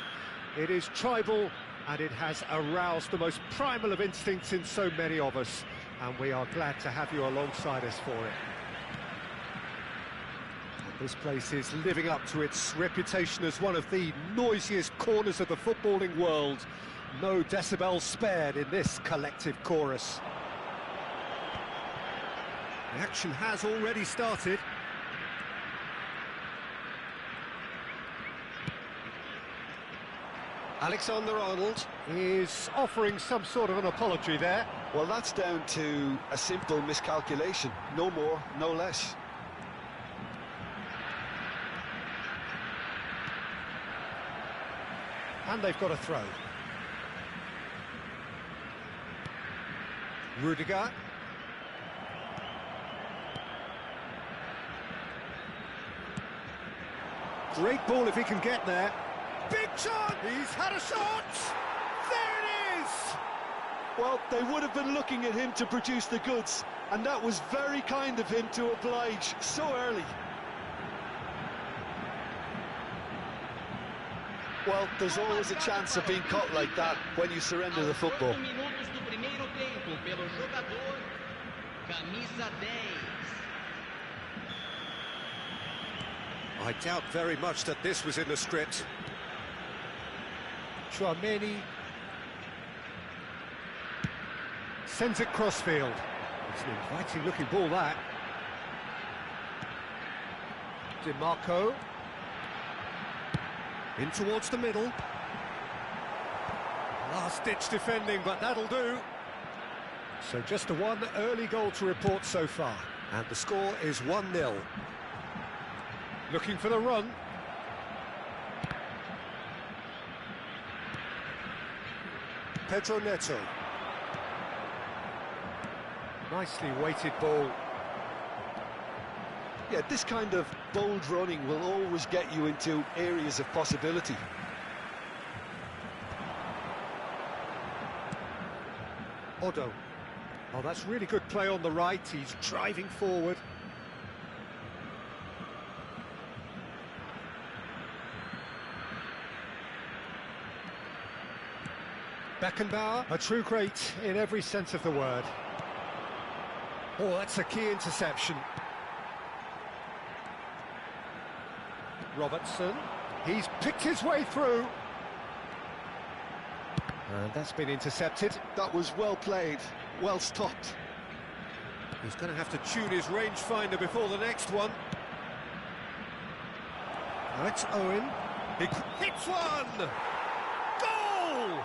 It is tribal, and it has aroused the most primal of instincts in so many of us. And we are glad to have you alongside us for it. This place is living up to its reputation as one of the noisiest corners of the footballing world. No decibels spared in this collective chorus. The action has already started. Alexander-Arnold is offering some sort of an apology there. Well, that's down to a simple miscalculation. No more, no less. And they've got a throw. Rudiger. Great ball if he can get there. Big chance! He's had a shot! There it is! Well, they would have been looking at him to produce the goods, and that was very kind of him to oblige so early. Well, there's always a chance of being caught like that when you surrender the football. I doubt very much that this was in the script. Chouameni sends it crossfield. It's an inviting looking ball, that. DiMarco in towards the middle. Last-ditch defending, but that'll do. So just the one early goal to report so far, and the score is 1-0. Looking for the run. Pedro Neto. Nicely weighted ball. Yeah, this kind of bold running will always get you into areas of possibility. Odo. Oh, that's really good play on the right. He's driving forward. Beckenbauer, a true great in every sense of the word. Oh, that's a key interception. Robertson, he's picked his way through. And that's been intercepted. That was well played, well stopped. He's going to have to tune his rangefinder before the next one. Now it's Owen. He hits one! Goal!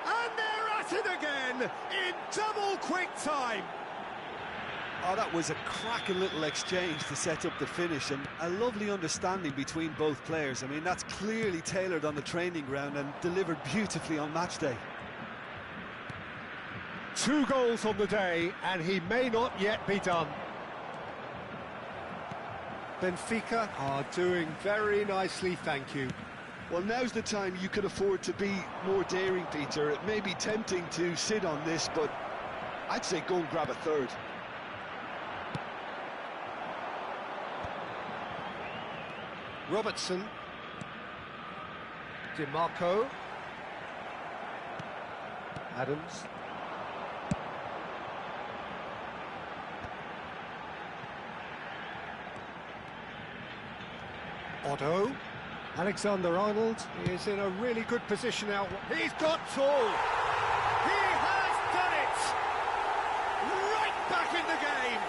And they're at it again in double quick time. Oh, that was a cracking little exchange to set up the finish, and a lovely understanding between both players. I mean, that's clearly tailored on the training ground and delivered beautifully on match day. 2 goals on the day, and he may not yet be done. Benfica are doing very nicely, thank you. Well, now's the time you can afford to be more daring, Peter. It may be tempting to sit on this, but I'd say go and grab a third. Robertson. DiMarco. Adams. Otto. Alexander-Arnold is in a really good position now. He's got tall. He has done it! Right back in the game!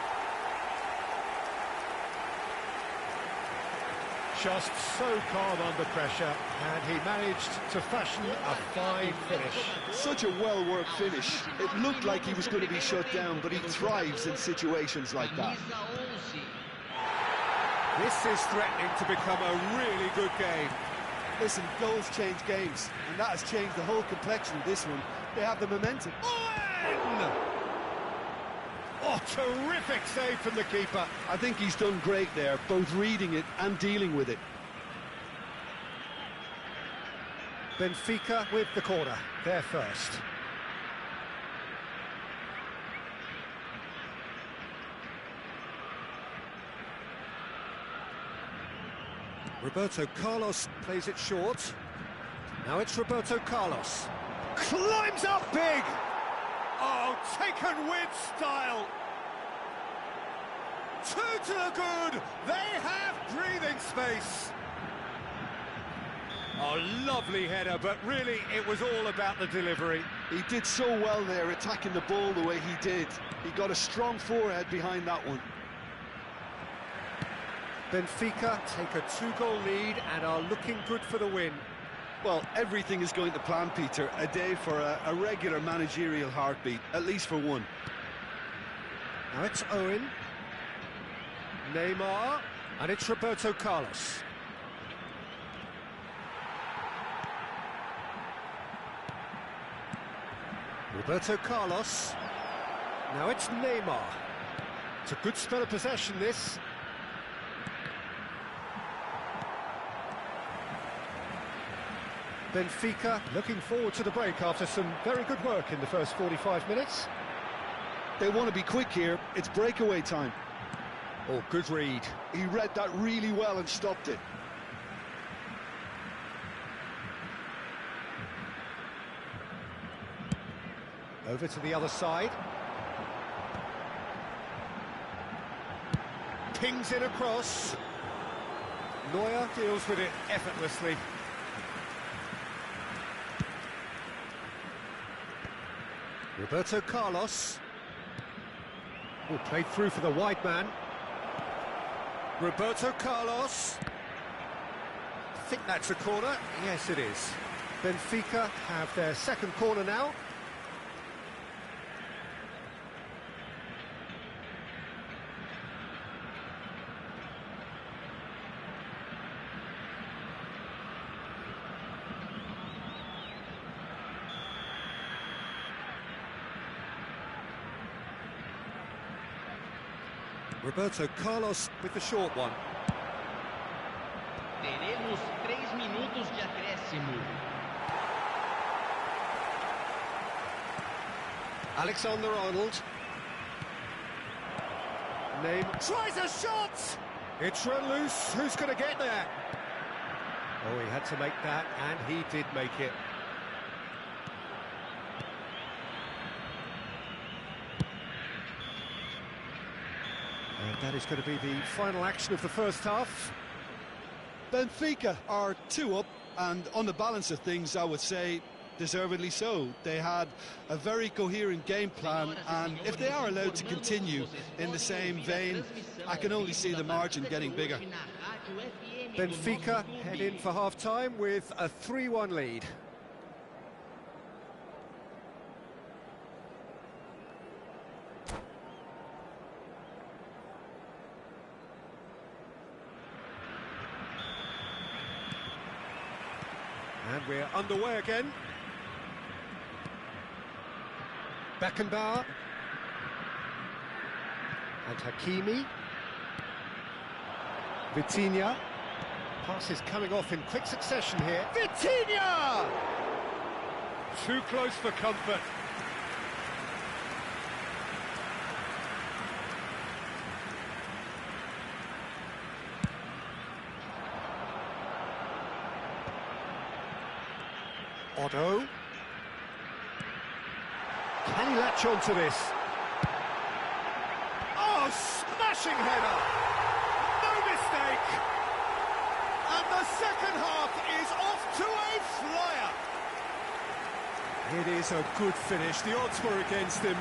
Just so calm under pressure, and he managed to fashion a fine finish. Such a well-worked finish. It looked like he was going to be shut down, but he thrives in situations like that. This is threatening to become a really good game. Listen, goals change games, and that has changed the whole complexion of this one. They have the momentum. Owen! Oh, terrific save from the keeper. I think he's done great there, both reading it and dealing with it. Benfica with the corner, they're first. Roberto Carlos plays it short. Now it's Roberto Carlos. Climbs up big! Oh, taken with style! Two to the good! They have breathing space! Oh, lovely header, but really it was all about the delivery. He did so well there, attacking the ball the way he did. He got a strong forehead behind that one. Benfica take a 2-goal lead and are looking good for the win. Well, everything is going to plan, Peter. A day for a regular managerial heartbeat, at least for one. Now it's Owen. Neymar. And it's Roberto Carlos. Roberto Carlos. Now it's Neymar. It's a good spell of possession, this. Benfica looking forward to the break after some very good work in the first 45 minutes. They want to be quick here. It's breakaway time. Oh, good read. He read that really well and stopped it. Over to the other side. Pings in across. Neuer deals with it effortlessly. Roberto Carlos. Oh, played through for the wide man. Roberto Carlos. I think that's a corner. Yes, it is. Benfica have their second corner now. Roberto Carlos with the short one. Teremos 3 minutos de acréscimo. Alexander-Arnold. Tries a shot! It's run loose. Who's going to get there? Oh, he had to make that, and he did make it. And that is going to be the final action of the first half. Benfica are 2 up, and on the balance of things, I would say deservedly so. They had a very coherent game plan, and if they are allowed to continue in the same vein, I can only see the margin getting bigger. Benfica head in for half-time with a 3-1 lead. And we're underway again. Beckenbauer. And Hakimi. Vitinha. Passes coming off in quick succession here. Vitinha! Too close for comfort. Otto. Can he latch on to this? Oh, smashing header! No mistake! And the second half is off to a flyer! It is a good finish. The odds were against him.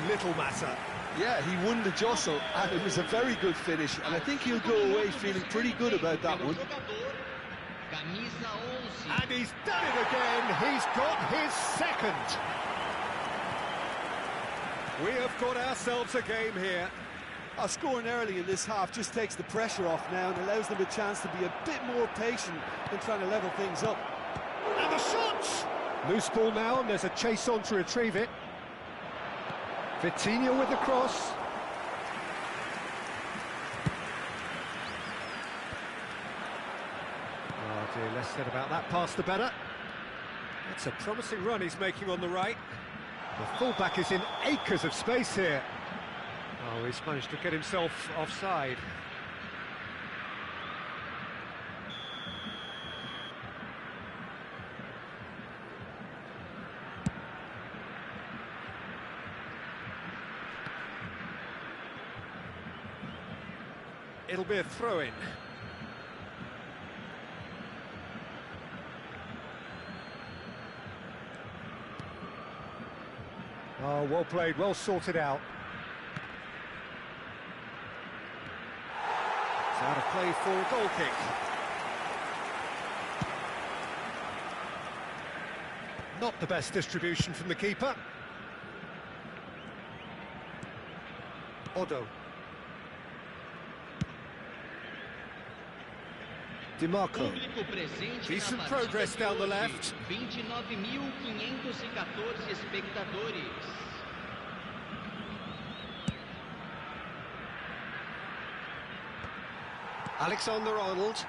Little matter. Yeah, he won the jostle, and it was a very good finish, and I think he'll go away feeling pretty good about that one. And he's done it again. He's got his second. We have got ourselves a game here. Scoring early in this half just takes the pressure off now and allows them a chance to be a bit more patient in trying to level things up. And the shot! Loose ball now, and there's a chase on to retrieve it. Vitinha with the cross. Oh dear, less said about that pass the better. It's a promising run he's making on the right. The fullback is in acres of space here. Oh, he's managed to get himself offside. it'll be a throw-in. Oh, well played, well sorted out. It's out of play for a goal kick. Not the best distribution from the keeper. Odo. DiMarco. Decent progress down the left. 29.514 espectadores. Alexander-Arnold.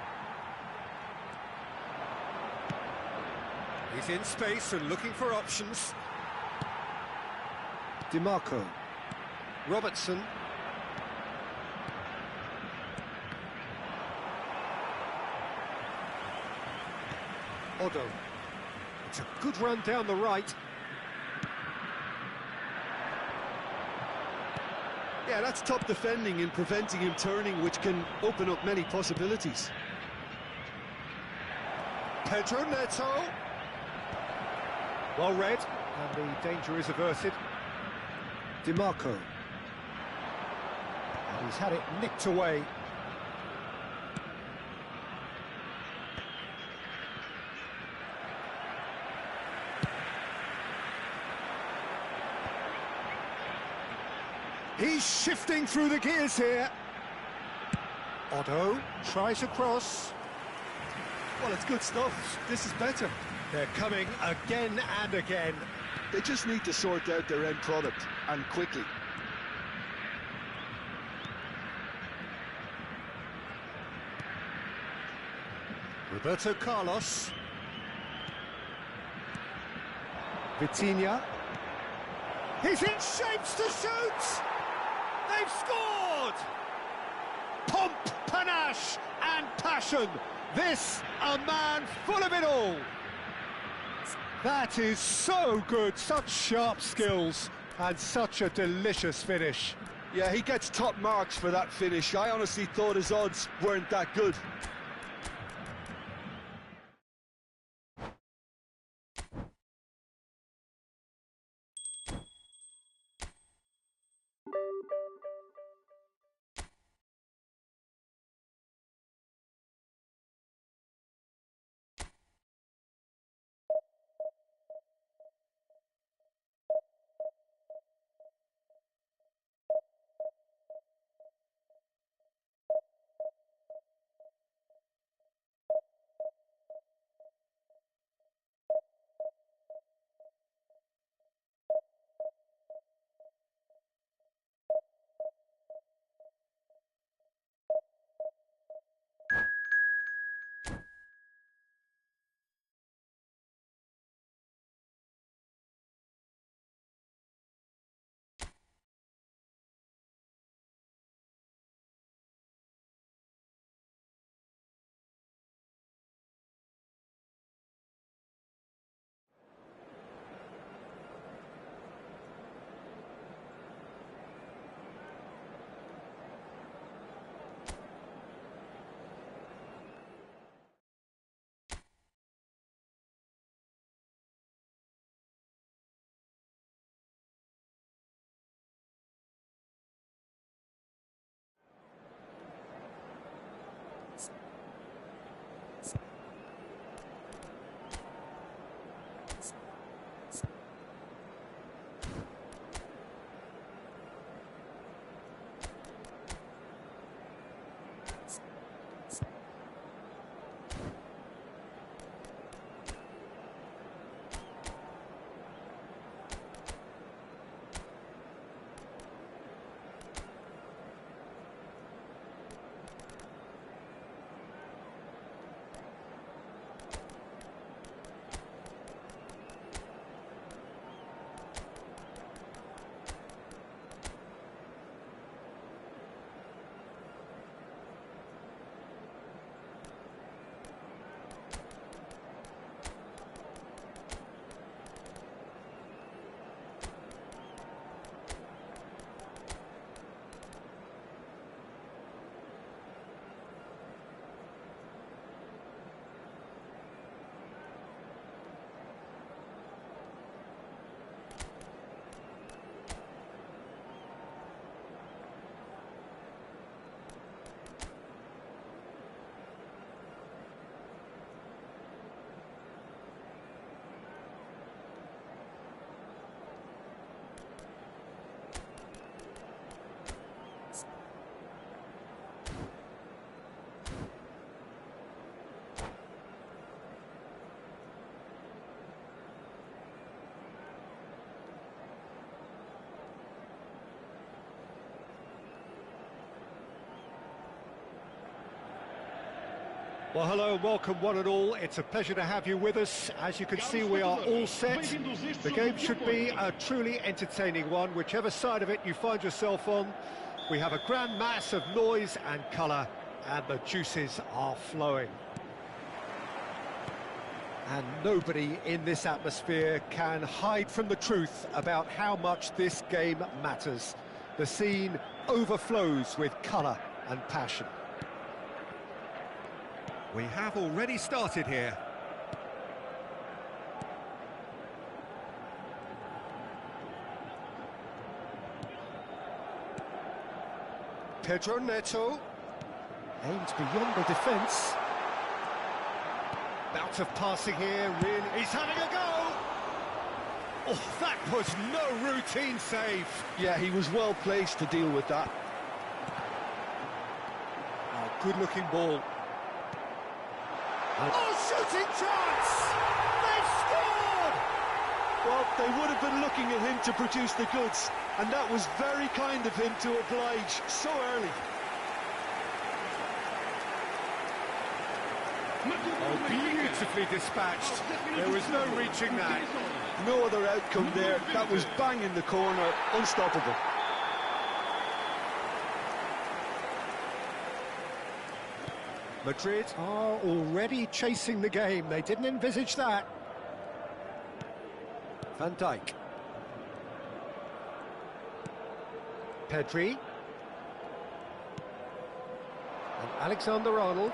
He's in space and looking for options. DiMarco. Robertson. Odo. It's a good run down the right. Yeah, that's top defending and preventing him turning, which can open up many possibilities. Pedro Neto. Well read, and the danger is averted. DiMarco. And he's had it nicked away. He's shifting through the gears here. Otto tries a cross. Well, it's good stuff. This is better. They're coming again and again. They just need to sort out their end product, and quickly. Roberto Carlos. Vitinha. He's in shapes to shoot! They've scored! Pomp, panache and passion. This, a man full of it all. That is so good, such sharp skills and such a delicious finish. Yeah, he gets top marks for that finish. I honestly thought his odds weren't that good. Well, hello and welcome one and all. It's a pleasure to have you with us. As you can see, we are all set. The game should be a truly entertaining one, whichever side of it you find yourself on. We have a grand mass of noise and colour, and the juices are flowing. And nobody in this atmosphere can hide from the truth about how much this game matters. The scene overflows with colour and passion. We have already started here. Pedro Neto aims beyond the defence. Bout of passing here, really. He's having a go! Oh, that was no routine save. Yeah, he was well placed to deal with that. Oh, good-looking ball. Oh, shooting chance! They've scored! Well, they would have been looking at him to produce the goods, and that was very kind of him to oblige so early. Oh, beautifully dispatched. There was no reaching that. No other outcome there. That was bang in the corner, unstoppable. Madrid are already chasing the game. They didn't envisage that. Van Dijk. Pedri. And Alexander-Arnold.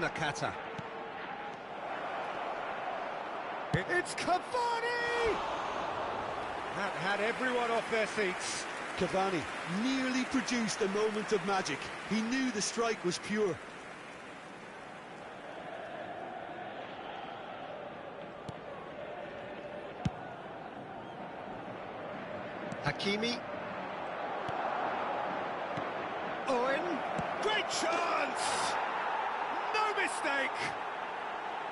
Nakata. It's Cavani! That had everyone off their seats. Cavani nearly produced a moment of magic. He knew the strike was pure. Hakimi. Owen. Great chance! No mistake!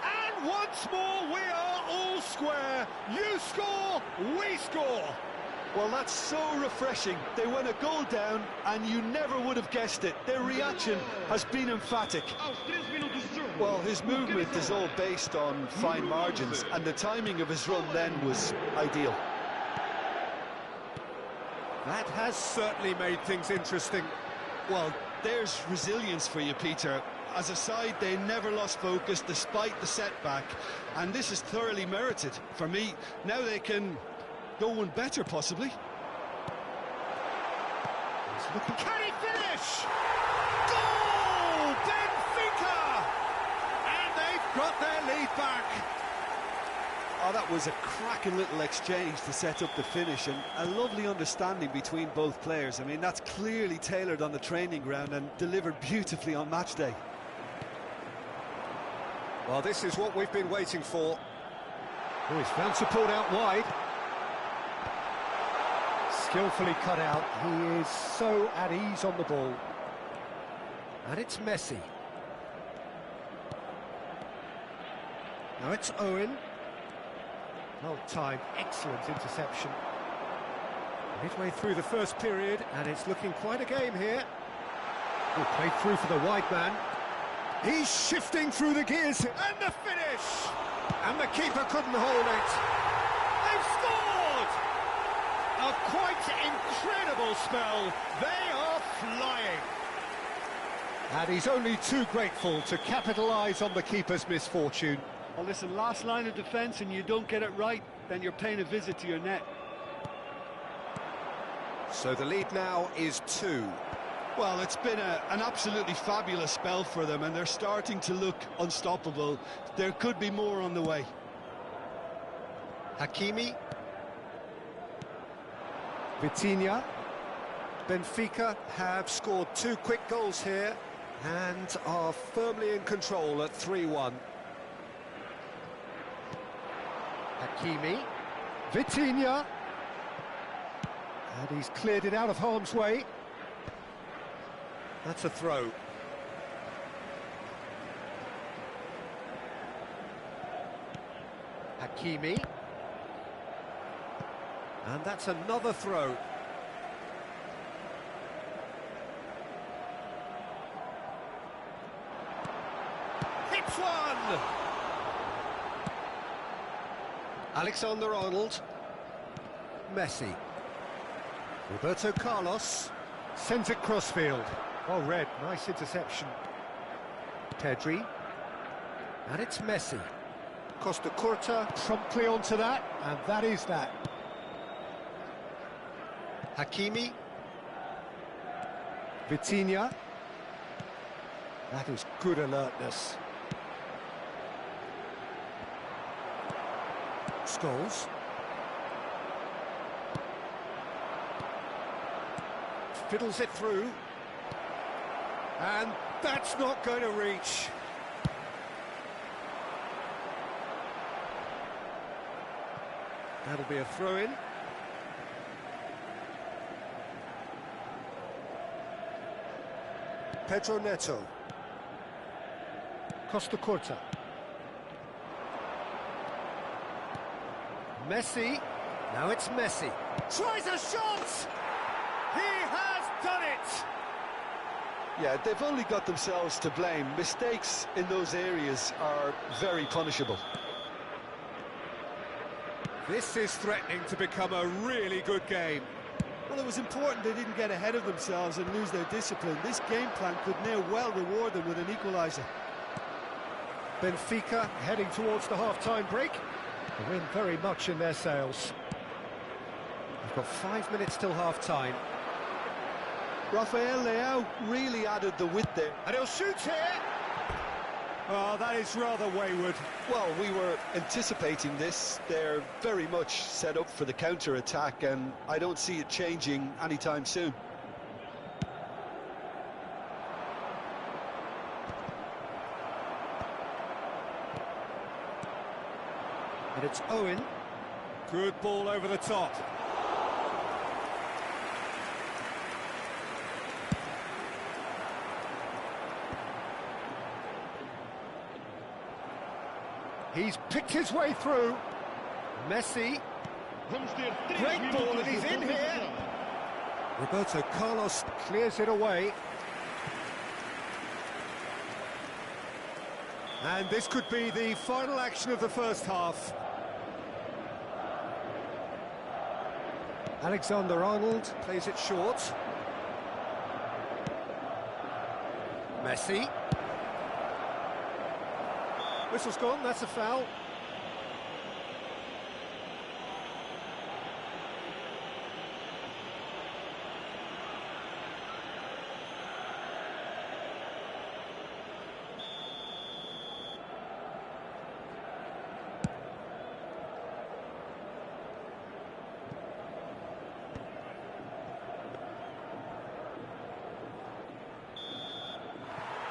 And once more we are all square. You score, we score. Well, that's so refreshing. They went a goal down, and you never would have guessed it. Their reaction has been emphatic. Well, his movement is all based on fine margins, and the timing of his run then was ideal. That has certainly made things interesting. Well, there's resilience for you, Peter. As a side, they never lost focus despite the setback, and this is thoroughly merited. For me, now they can go one better, possibly. He's looking... Can he finish? Goal! Benfica! And they've got their lead back. Oh, that was a cracking little exchange to set up the finish, and a lovely understanding between both players. I mean, that's clearly tailored on the training ground and delivered beautifully on match day. Well, this is what we've been waiting for. Oh, he's found support out wide. Skillfully cut out. He is so at ease on the ball. And it's Messi. Now it's Owen. Well timed, excellent interception. Midway through the first period, and it's looking quite a game here. Oh, played through for the wide man. He's shifting through the gears, and the finish! And the keeper couldn't hold it. They've scored! A quite incredible spell. They are flying. And he's only too grateful to capitalise on the keeper's misfortune. Well, listen, last line of defence and you don't get it right, then you're paying a visit to your net. So the lead now is 2. Well, it's been an absolutely fabulous spell for them, and they're starting to look unstoppable. There could be more on the way. Hakimi. Vitinha. Benfica have scored 2 quick goals here and are firmly in control at 3-1. Hakimi. Vitinha. And he's cleared it out of harm's way. That's a throw. Hakimi. And that's another throw. That's one! Alexander-Arnold. Messi. Roberto Carlos sends it crossfield. Well read, nice interception. Pedri. And it's Messi. Costa Curta promptly onto that, and that is that. Hakimi. Vitinha. That is good alertness. Scholes. Fiddles it through. And that's not going to reach. That'll be a throw-in. Pedro Neto. Costa Curta. Messi. Now it's Messi. Tries a shot! He has done it! Yeah, they've only got themselves to blame. Mistakes in those areas are very punishable. This is threatening to become a really good game. Well, it was important they didn't get ahead of themselves and lose their discipline. This game plan could now well reward them with an equaliser. Benfica heading towards the half-time break. The win very much in their sails. We've got 5 minutes till half-time. Rafael Leao really added the width there. And he'll shoot here! Oh, that is rather wayward. Well, we were anticipating this. They're very much set up for the counter-attack, and I don't see it changing anytime soon. And it's Owen. Good ball over the top. He's picked his way through. Messi. Great ball, and he's in here. Roberto Carlos clears it away. And this could be the final action of the first half. Alexander-Arnold plays it short. Messi. Whistle's gone, that's a foul.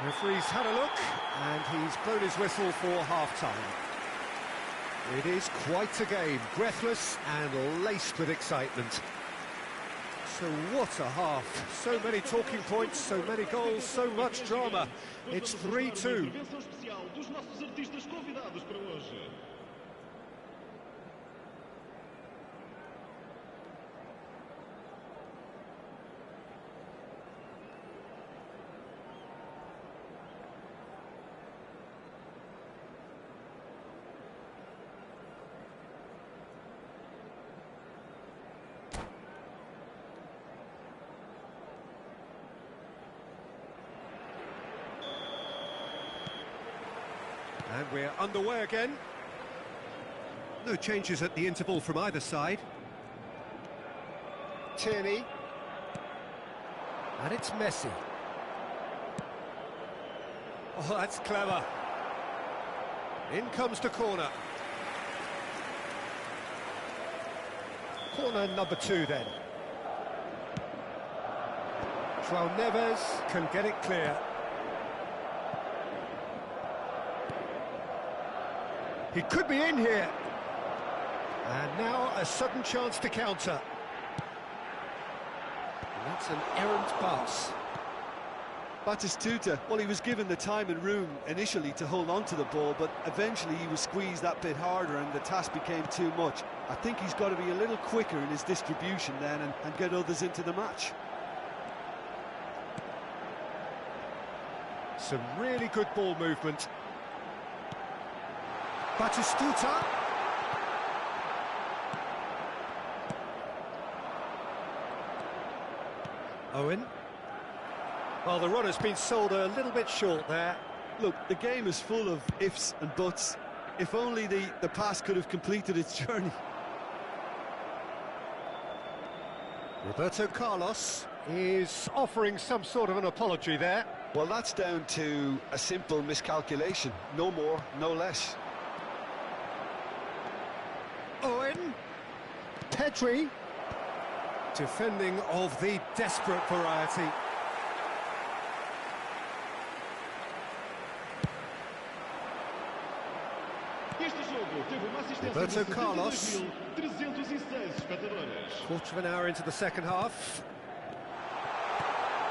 Referee's had a look, and he's blown his whistle for half-time. It is quite a game, breathless and laced with excitement. So what a half, so many talking points, so many goals, so much drama. It's 3-2. And we're underway again. No changes at the interval from either side. Tierney. And it's Messi. Oh, that's clever. In comes the corner. Corner number 2 then. João Neves can get it clear. He could be in here. And now a sudden chance to counter. And that's an errant pass. Batistuta, well, he was given the time and room initially to hold on to the ball, but eventually he was squeezed that bit harder and the task became too much. I think he's got to be a little quicker in his distribution then and get others into the match. Some really good ball movement. Batistuta. Owen. Well, the run has been sold a little bit short there. Look, the game is full of ifs and buts. If only the pass could have completed its journey. Roberto Carlos is offering some sort of an apology there. Well, that's down to a simple miscalculation. No more, no less. Owen. Pedri. Defending of the desperate variety. Este jogo teve uma assistência Roberto de Carlos. 72.306 espectadores. Quarter of an hour into the second half.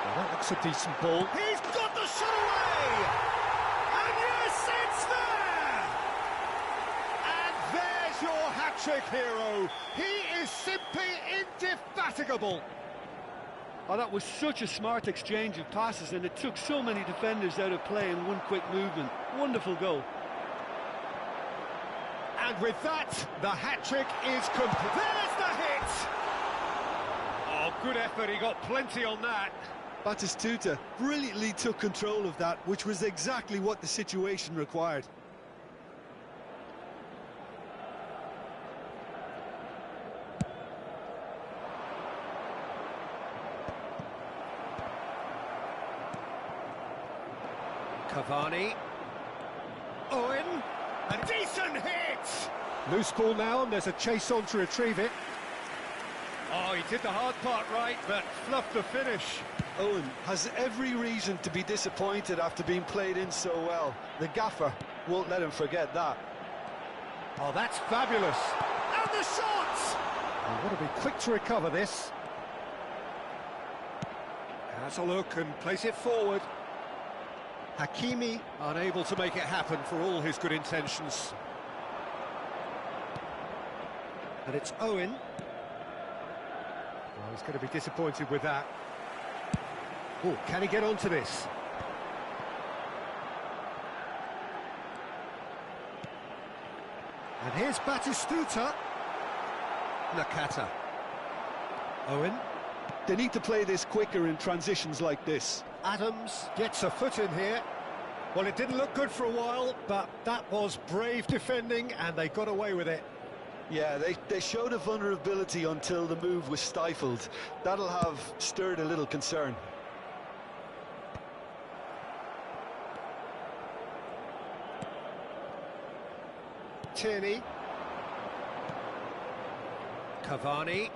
Well, that looks a decent ball. He's got the shot away! And yes, it's there! And there's your hat-trick hero. He is simply indefatigable. Oh, that was such a smart exchange of passes, and it took so many defenders out of play in one quick movement. Wonderful goal. And with that, the hat-trick is complete. There's the hit! Oh, good effort, he got plenty on that. Batistuta brilliantly took control of that, which was exactly what the situation required. Cavani. Owen. A decent hit! Loose ball now, and there's a chase on to retrieve it. Oh, he did the hard part right, but fluffed the finish. Owen has every reason to be disappointed after being played in so well. The gaffer won't let him forget that. Oh, that's fabulous. And the shot! He'll want to be quick to recover this. Has a look and place it forward. Hakimi unable to make it happen for all his good intentions. And it's Owen. Well, he's going to be disappointed with that. Oh, can he get onto this? And here's Batistuta. Nakata. Owen. They need to play this quicker in transitions like this. Adams gets a foot in here. Well, it didn't look good for a while, but that was brave defending, and they got away with it. Yeah, they showed a vulnerability until the move was stifled. That'll have stirred a little concern. Tierney. Cavani.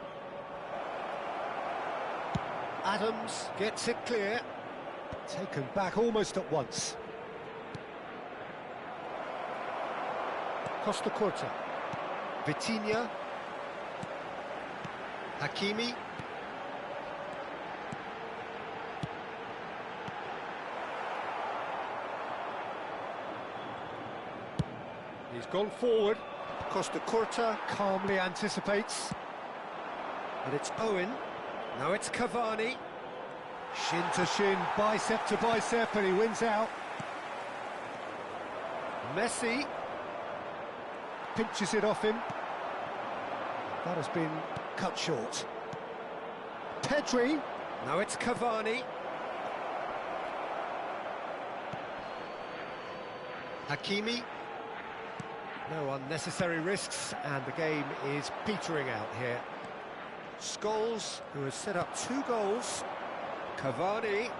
Adams gets it clear. Taken back almost at once. Costa Curta. Vitinha. Hakimi. He's gone forward. Costa Curta calmly anticipates. And it's Owen. Now it's Cavani. Shin to shin, bicep to bicep, and he wins out. Messi pinches it off him. That has been cut short. Pedri. Now it's Cavani. Hakimi. No unnecessary risks, and the game is petering out here. Scholes, who has set up 2 goals. Cavani.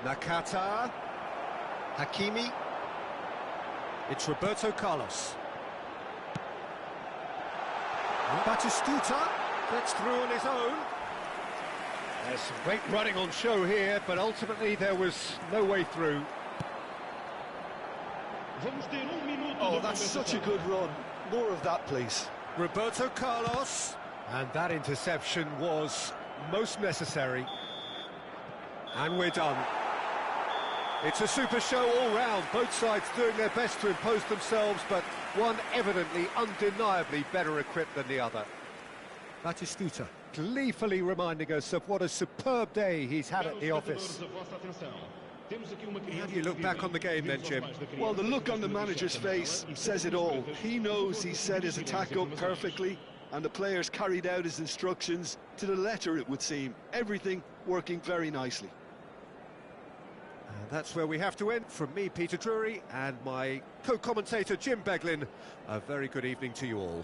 Nakata. Hakimi. It's Roberto Carlos. Batistuta gets through on his own. There's some great running on show here, but ultimately there was no way through. Oh, that's such a good run. More of that, please. Roberto Carlos. And that interception was most necessary. And we're done. It's a super show all round. Both sides doing their best to impose themselves, but one evidently, undeniably better equipped than the other. Batistuta. gleefully reminding us of what a superb day he's had at the office. How do you look back on the game then, Jim? Well, the look on the manager's face says it all. He knows he set his attack up perfectly, and the players carried out his instructions to the letter, it would seem. Everything working very nicely. And that's where we have to end. From me, Peter Drury, and my co-commentator, Jim Beglin, a very good evening to you all.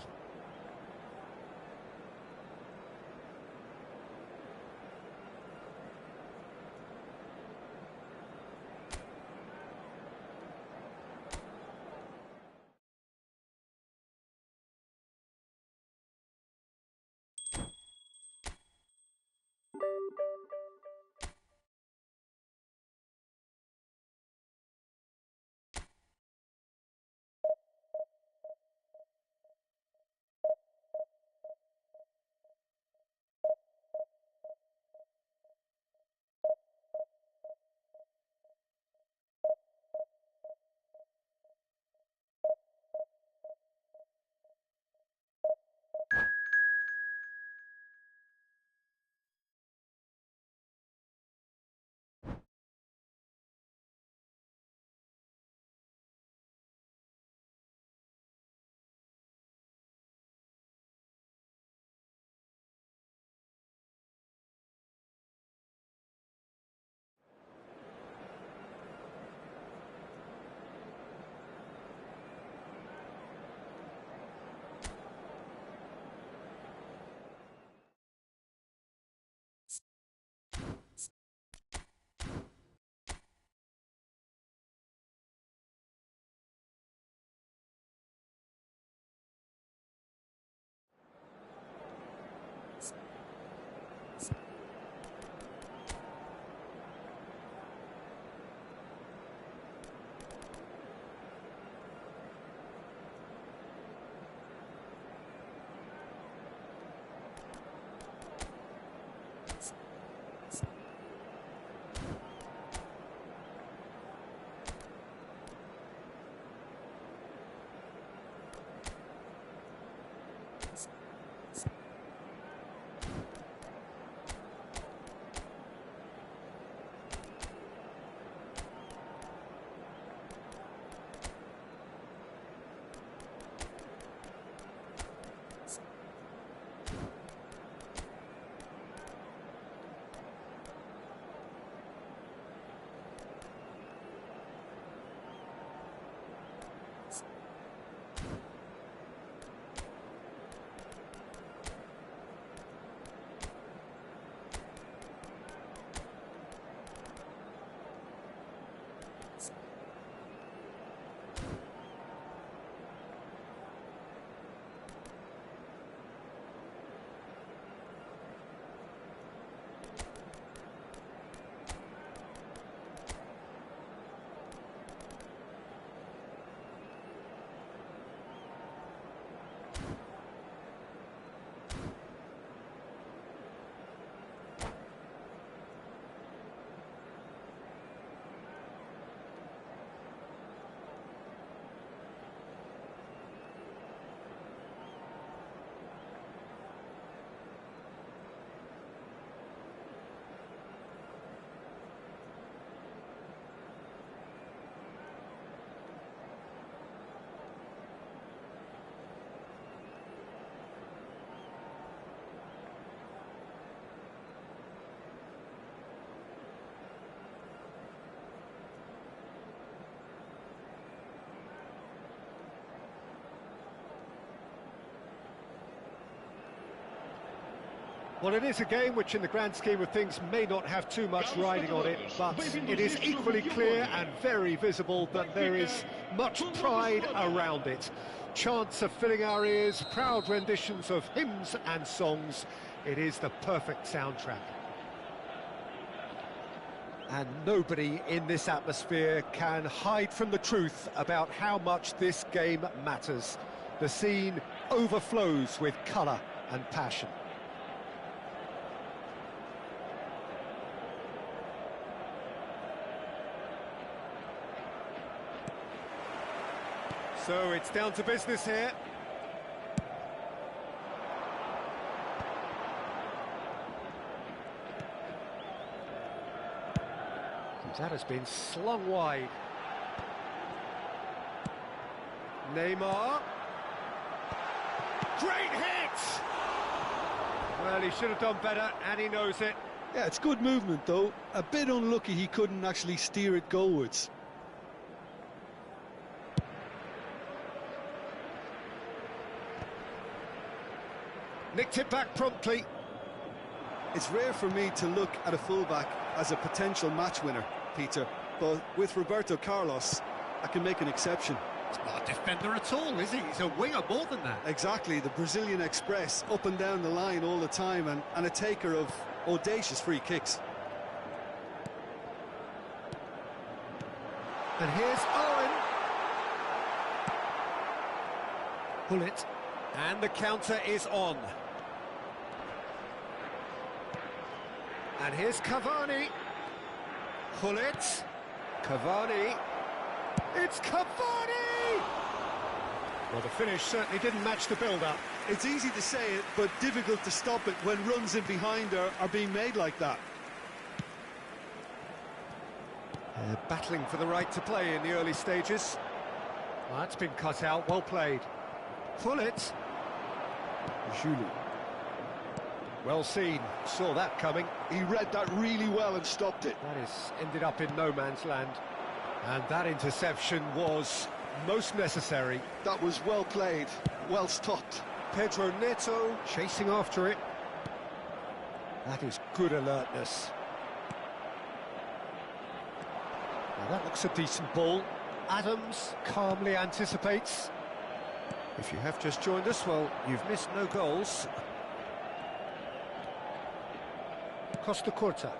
Well, it is a game which, in the grand scheme of things, may not have too much riding on it, but it is equally clear and very visible that there is much pride around it. Chants are filling our ears, proud renditions of hymns and songs. It is the perfect soundtrack. And nobody in this atmosphere can hide from the truth about how much this game matters. The scene overflows with colour and passion. So it's down to business here. That has been slung wide. Neymar. Great hit! Well, he should have done better, and he knows it. Yeah, it's good movement, though. A bit unlucky he couldn't actually steer it goalwards. Nicked it back promptly. It's rare for me to look at a fullback as a potential match winner, Peter, but with Roberto Carlos, I can make an exception. He's not a defender at all, is he? He's a winger more than that. Exactly, the Brazilian Express, up and down the line all the time, and a taker of audacious free kicks. And here's Owen. Pull it. And the counter is on. And here's Cavani. Pull it. Cavani. It's Cavani! Well, the finish certainly didn't match the build-up. It's easy to say it, but difficult to stop it when runs in behind are being made like that. Battling for the right to play in the early stages. Well, that's been cut out, well played. Pull it. Julie. Well seen, saw that coming. He read that really well and stopped it. That has ended up in no man's land. And that interception was most necessary. That was well played, well stopped. Pedro Neto chasing after it. That is good alertness. Now that looks a decent ball. Adams calmly anticipates. If you have just joined us, well, you've missed no goals. Costa Curta.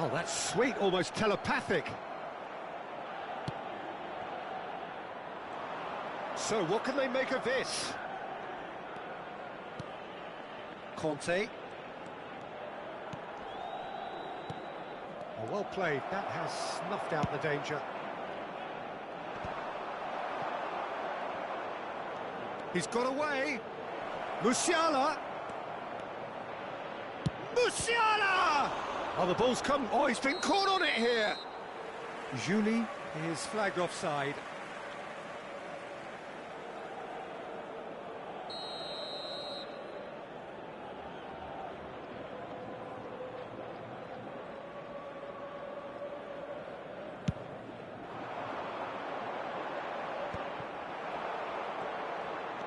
Oh, that's sweet, almost telepathic. So, what can they make of this? Conte. Oh, well played, that has snuffed out the danger. He's got away. Musiala. Musiala! Oh, the ball's come. Oh, he's been caught on it here. Julie is flagged offside.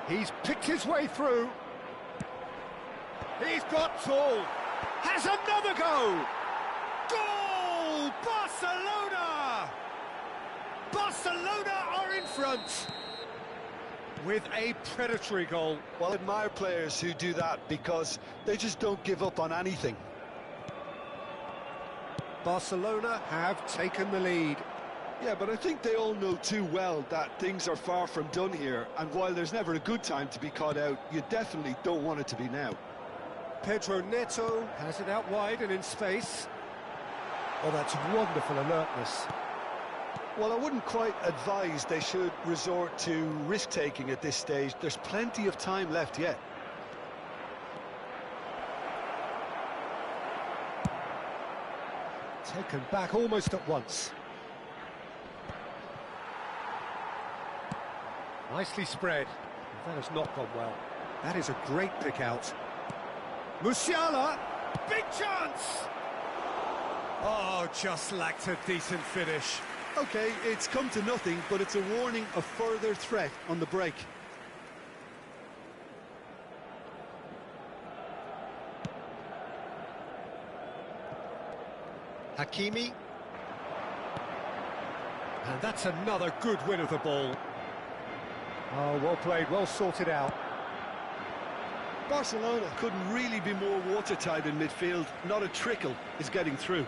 He's picked his way through. He's got tall. Has another go. Goal! Barcelona! Barcelona are in front with a predatory goal. Well, I admire players who do that because they just don't give up on anything. Barcelona have taken the lead. Yeah, but I think they all know too well that things are far from done here, and while there's never a good time to be caught out, you definitely don't want it to be now. Pedro Neto has it out wide and in space. Oh, that's wonderful alertness. Well, I wouldn't quite advise they should resort to risk-taking at this stage. There's plenty of time left yet. Taken back almost at once. Nicely spread. That has not gone well. That is a great pick out. Musiala! Big chance! Oh, just lacked a decent finish. OK, it's come to nothing, but it's a warning of further threat on the break. Hakimi. And that's another good win of the ball. Oh, well played, well sorted out. Barcelona couldn't really be more watertight in midfield. Not a trickle is getting through.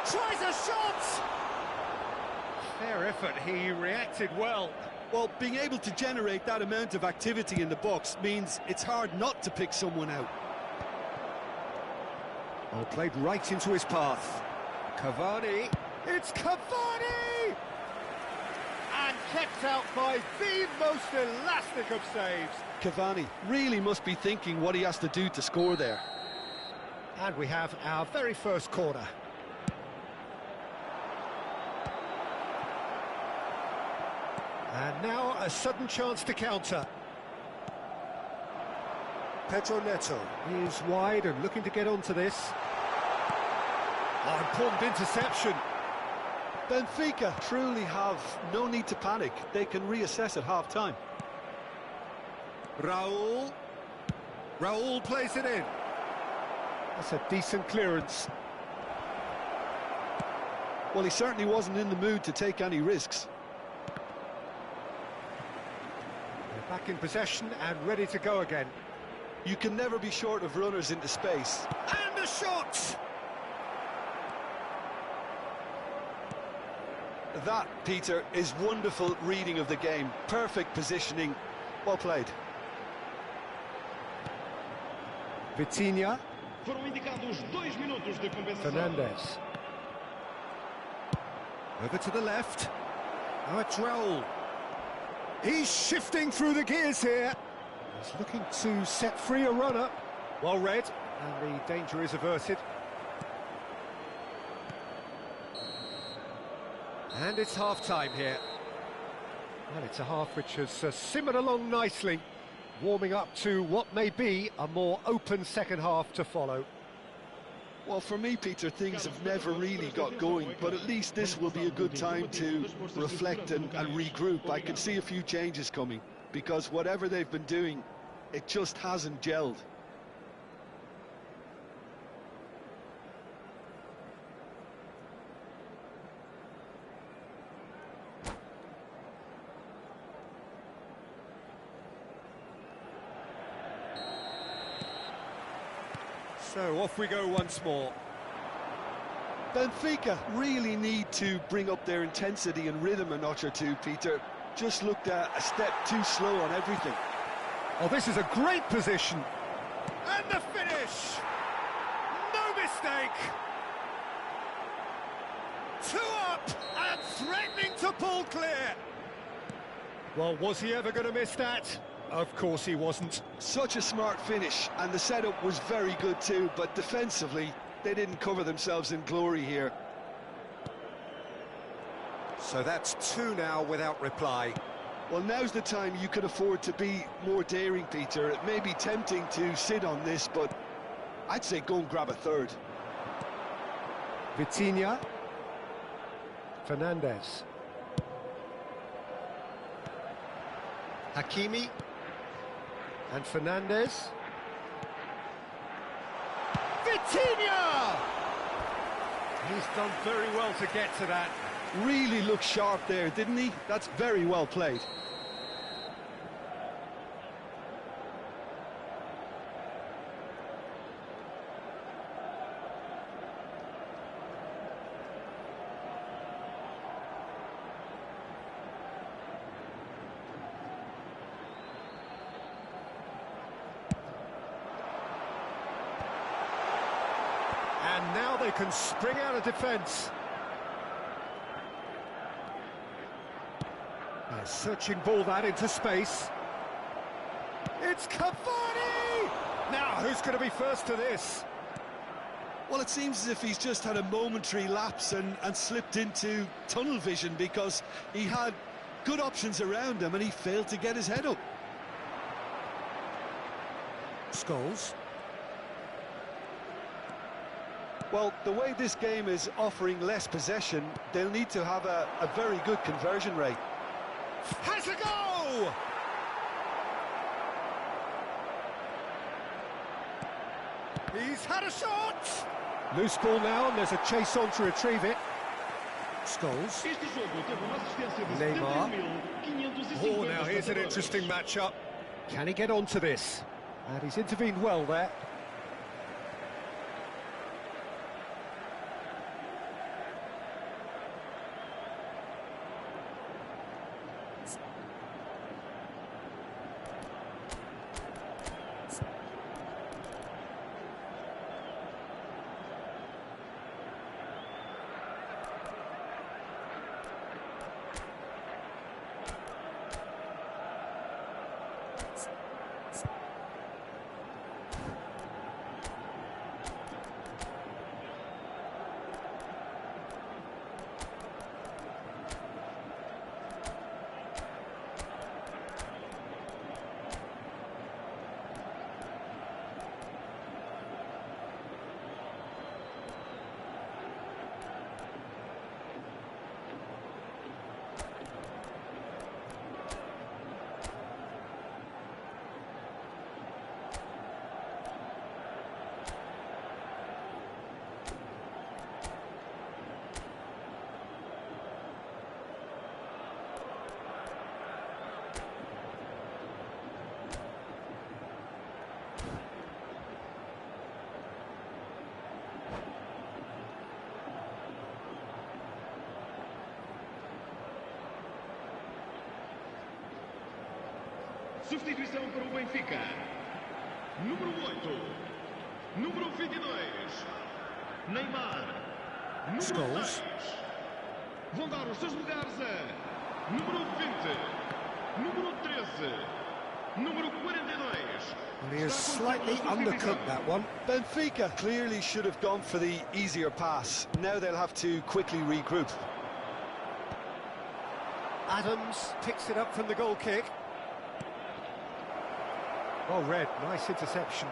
Tries a shot! Fair effort, he reacted well. Well, being able to generate that amount of activity in the box means it's hard not to pick someone out. Oh, played right into his path. Cavani, it's Cavani! And kept out by the most elastic of saves. Cavani really must be thinking what he has to do to score there. And we have our very first corner. And now a sudden chance to counter. Pedro Neto is wide and looking to get onto this. Oh, important interception. Benfica truly have no need to panic. They can reassess at half-time. Raul plays it in. That's a decent clearance. Well, he certainly wasn't in the mood to take any risks. They're back in possession and ready to go again. You can never be short of runners into space. And the shot! That, Peter, is wonderful reading of the game. Perfect positioning. Well played. Vitinha. Foram indicados 2 minutos de compensação. Fernandes. Over to the left. Now it's Raul. He's shifting through the gears here. He's looking to set free a runner. Well read, and the danger is averted. And it's half-time here. Well, it's a half which has simmered along nicely, warming up to what may be a more open second half to follow. Well, for me, Peter, things have never really got going, but at least this will be a good time to reflect and regroup. I can see a few changes coming, because whatever they've been doing, it just hasn't gelled. So off we go once more. Benfica really need to bring up their intensity and rhythm a notch or two, Peter. Just looked a step too slow on everything. Oh, this is a great position. And the finish! No mistake! 2 up and threatening to pull clear. Well, was he ever going to miss that? Of course he wasn't. Such a smart finish, and the setup was very good too, but defensively, they didn't cover themselves in glory here. So that's 2 now without reply. Well, now's the time you could afford to be more daring, Peter. It may be tempting to sit on this, but I'd say go and grab a third. Vitinha. Fernandes. Hakimi. And Fernandes. Vitinha! He's done very well to get to that. Really looked sharp there, didn't he? That's very well played. And now they can spring out of defence. A searching ball that into space. It's Cavani! Now, who's going to be first to this? Well, it seems as if he's just had a momentary lapse and slipped into tunnel vision, because he had good options around him and he failed to get his head up. Scholes. Well, the way this game is offering less possession, they'll need to have a very good conversion rate. Has a go! He's had a shot! Loose ball now, and there's a chase on to retrieve it. Scholes. Este jogo teve uma assistência de Neymar. 71.550 Oh, now here's an interesting matchup. Can he get onto this? And he's intervened well there. Substituição para o Benfica. Número 8. Número 22. Neymar. Número 6. Vão dar os seus lugares a número 20. Número 13. Número 42. Well, he has slightly undercooked that one. Benfica clearly should have gone for the easier pass. Now they'll have to quickly regroup. Adams picks it up from the goal kick. Well read, nice interception.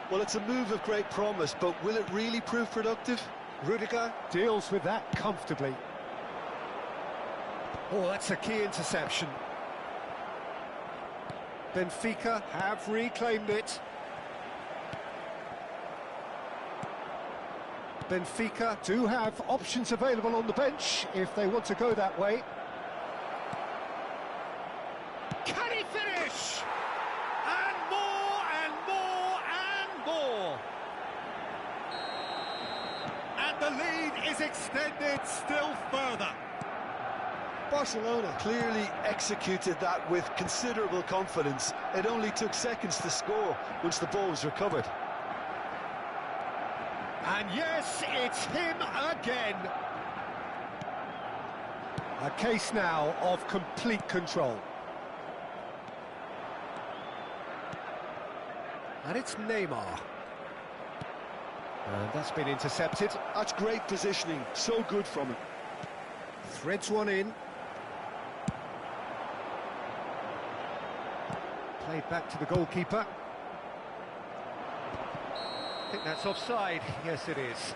Well, it's a move of great promise, but will it really prove productive? Rudiger deals with that comfortably. Oh, that's a key interception. Benfica have reclaimed it. Benfica do have options available on the bench if they want to go that way. Can he finish? And more and more and more. And the lead is extended still further. Barcelona clearly executed that with considerable confidence. It only took seconds to score once the ball was recovered. And yes, it's him again. A case now of complete control. And it's Neymar. And that's been intercepted. That's great positioning, so good from him. Threads one in. Played back to the goalkeeper. I think that's offside. Yes, it is.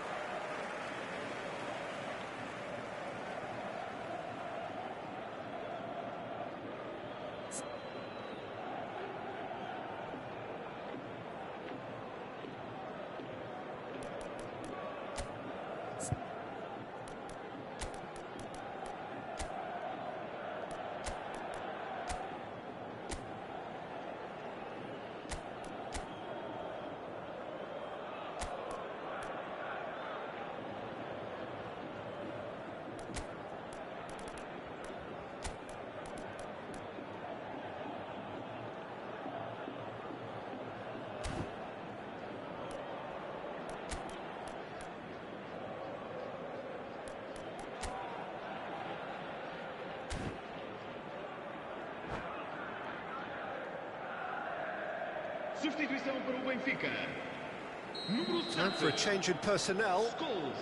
Substituição para o Benfica. Número 7. Time for a change in personnel. Scholes.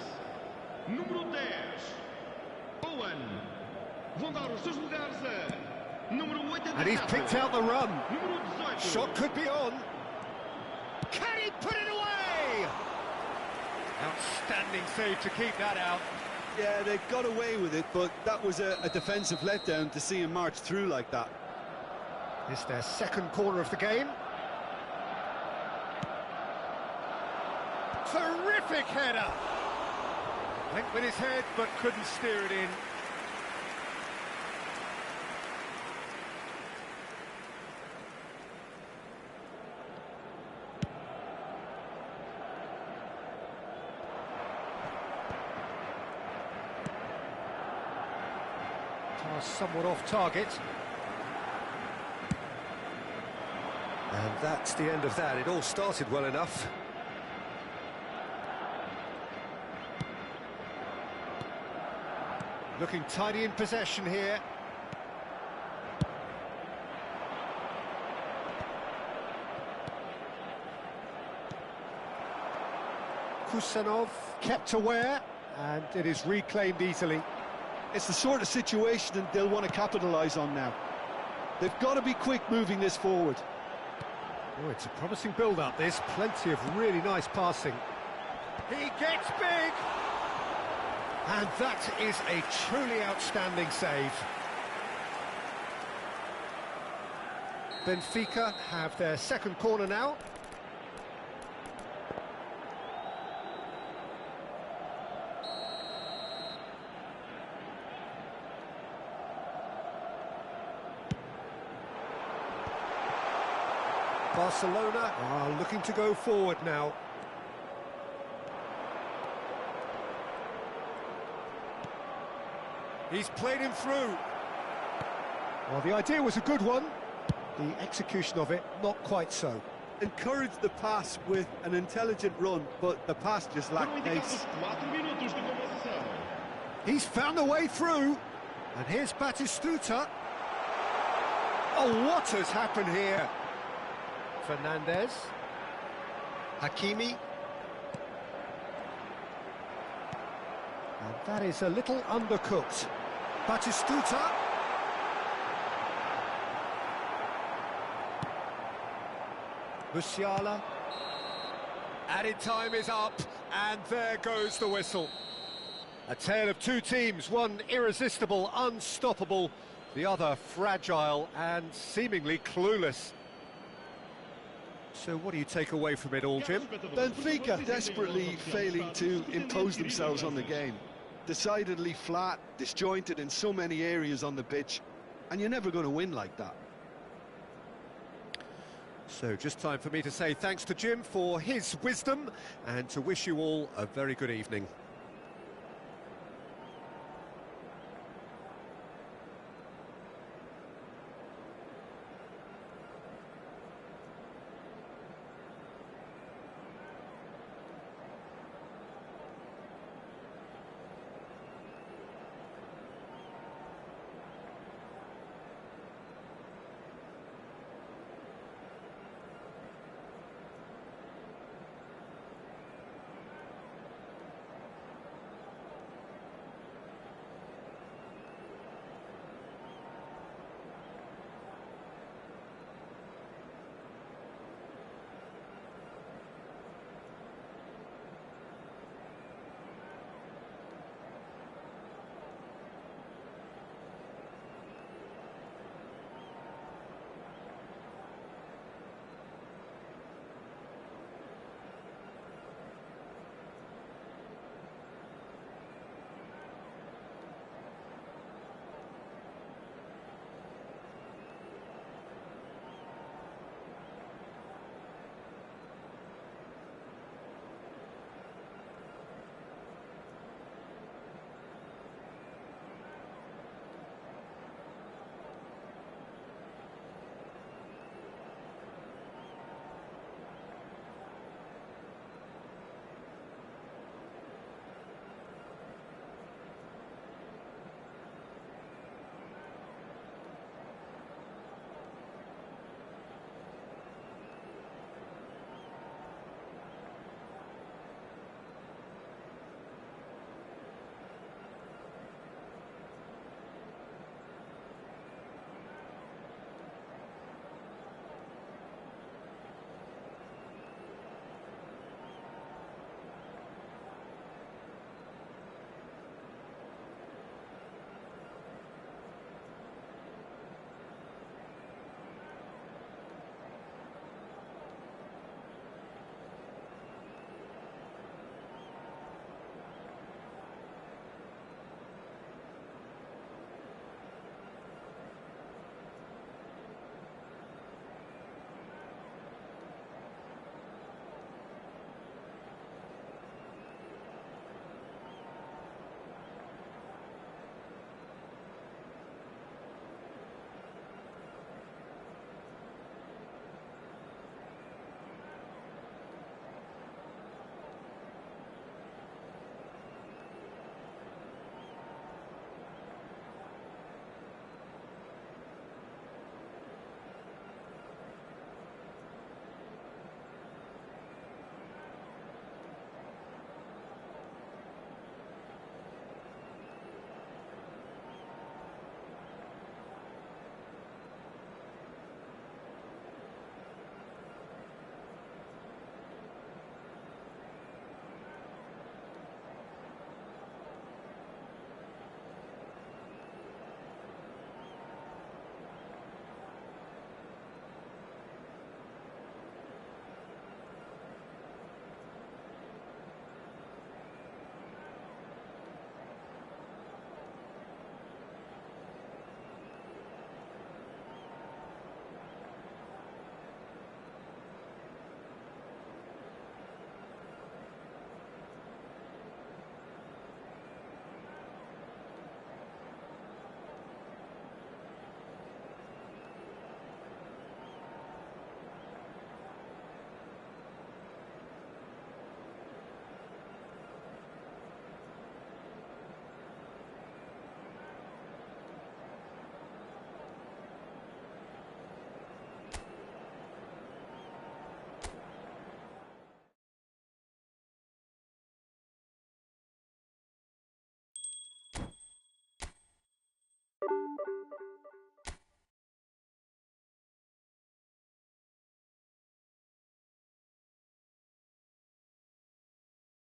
Número 10. Owen. Vão dar os seus lugares a número 87. And he's picked out the run. Número 18. Shot could be on. Can he put it away? Outstanding save to keep that out. Yeah, they got away with it, but that was a defensive letdown to see him march through like that. It's their second corner of the game. Terrific header! Went with his head, but couldn't steer it in. Pass somewhat off target. And that's the end of that. It all started well enough. Looking tidy in possession here. Kusanov kept aware, and it is reclaimed easily. It's the sort of situation that they'll want to capitalise on now. They've got to be quick moving this forward. Oh, it's a promising build-up, this. Plenty of really nice passing. He gets big! And that is a truly outstanding save. Benfica have their second corner now. Barcelona are looking to go forward now. He's played him through. Well, the idea was a good one. The execution of it, not quite so. Encouraged the pass with an intelligent run, but the pass just lacked pace. He's found a way through. And here's Batistuta. Oh, what has happened here? Fernandez. Hakimi. And that is a little undercooked. Batistuta. Musiala. Added time is up, and there goes the whistle. A tale of two teams, one irresistible, unstoppable, the other fragile and seemingly clueless. So what do you take away from it all, Jim? Benfica desperately failing to impose themselves on the game. Decidedly flat, disjointed in so many areas on the pitch, and you're never going to win like that. So just time for me to say thanks to Jim for his wisdom and to wish you all a very good evening.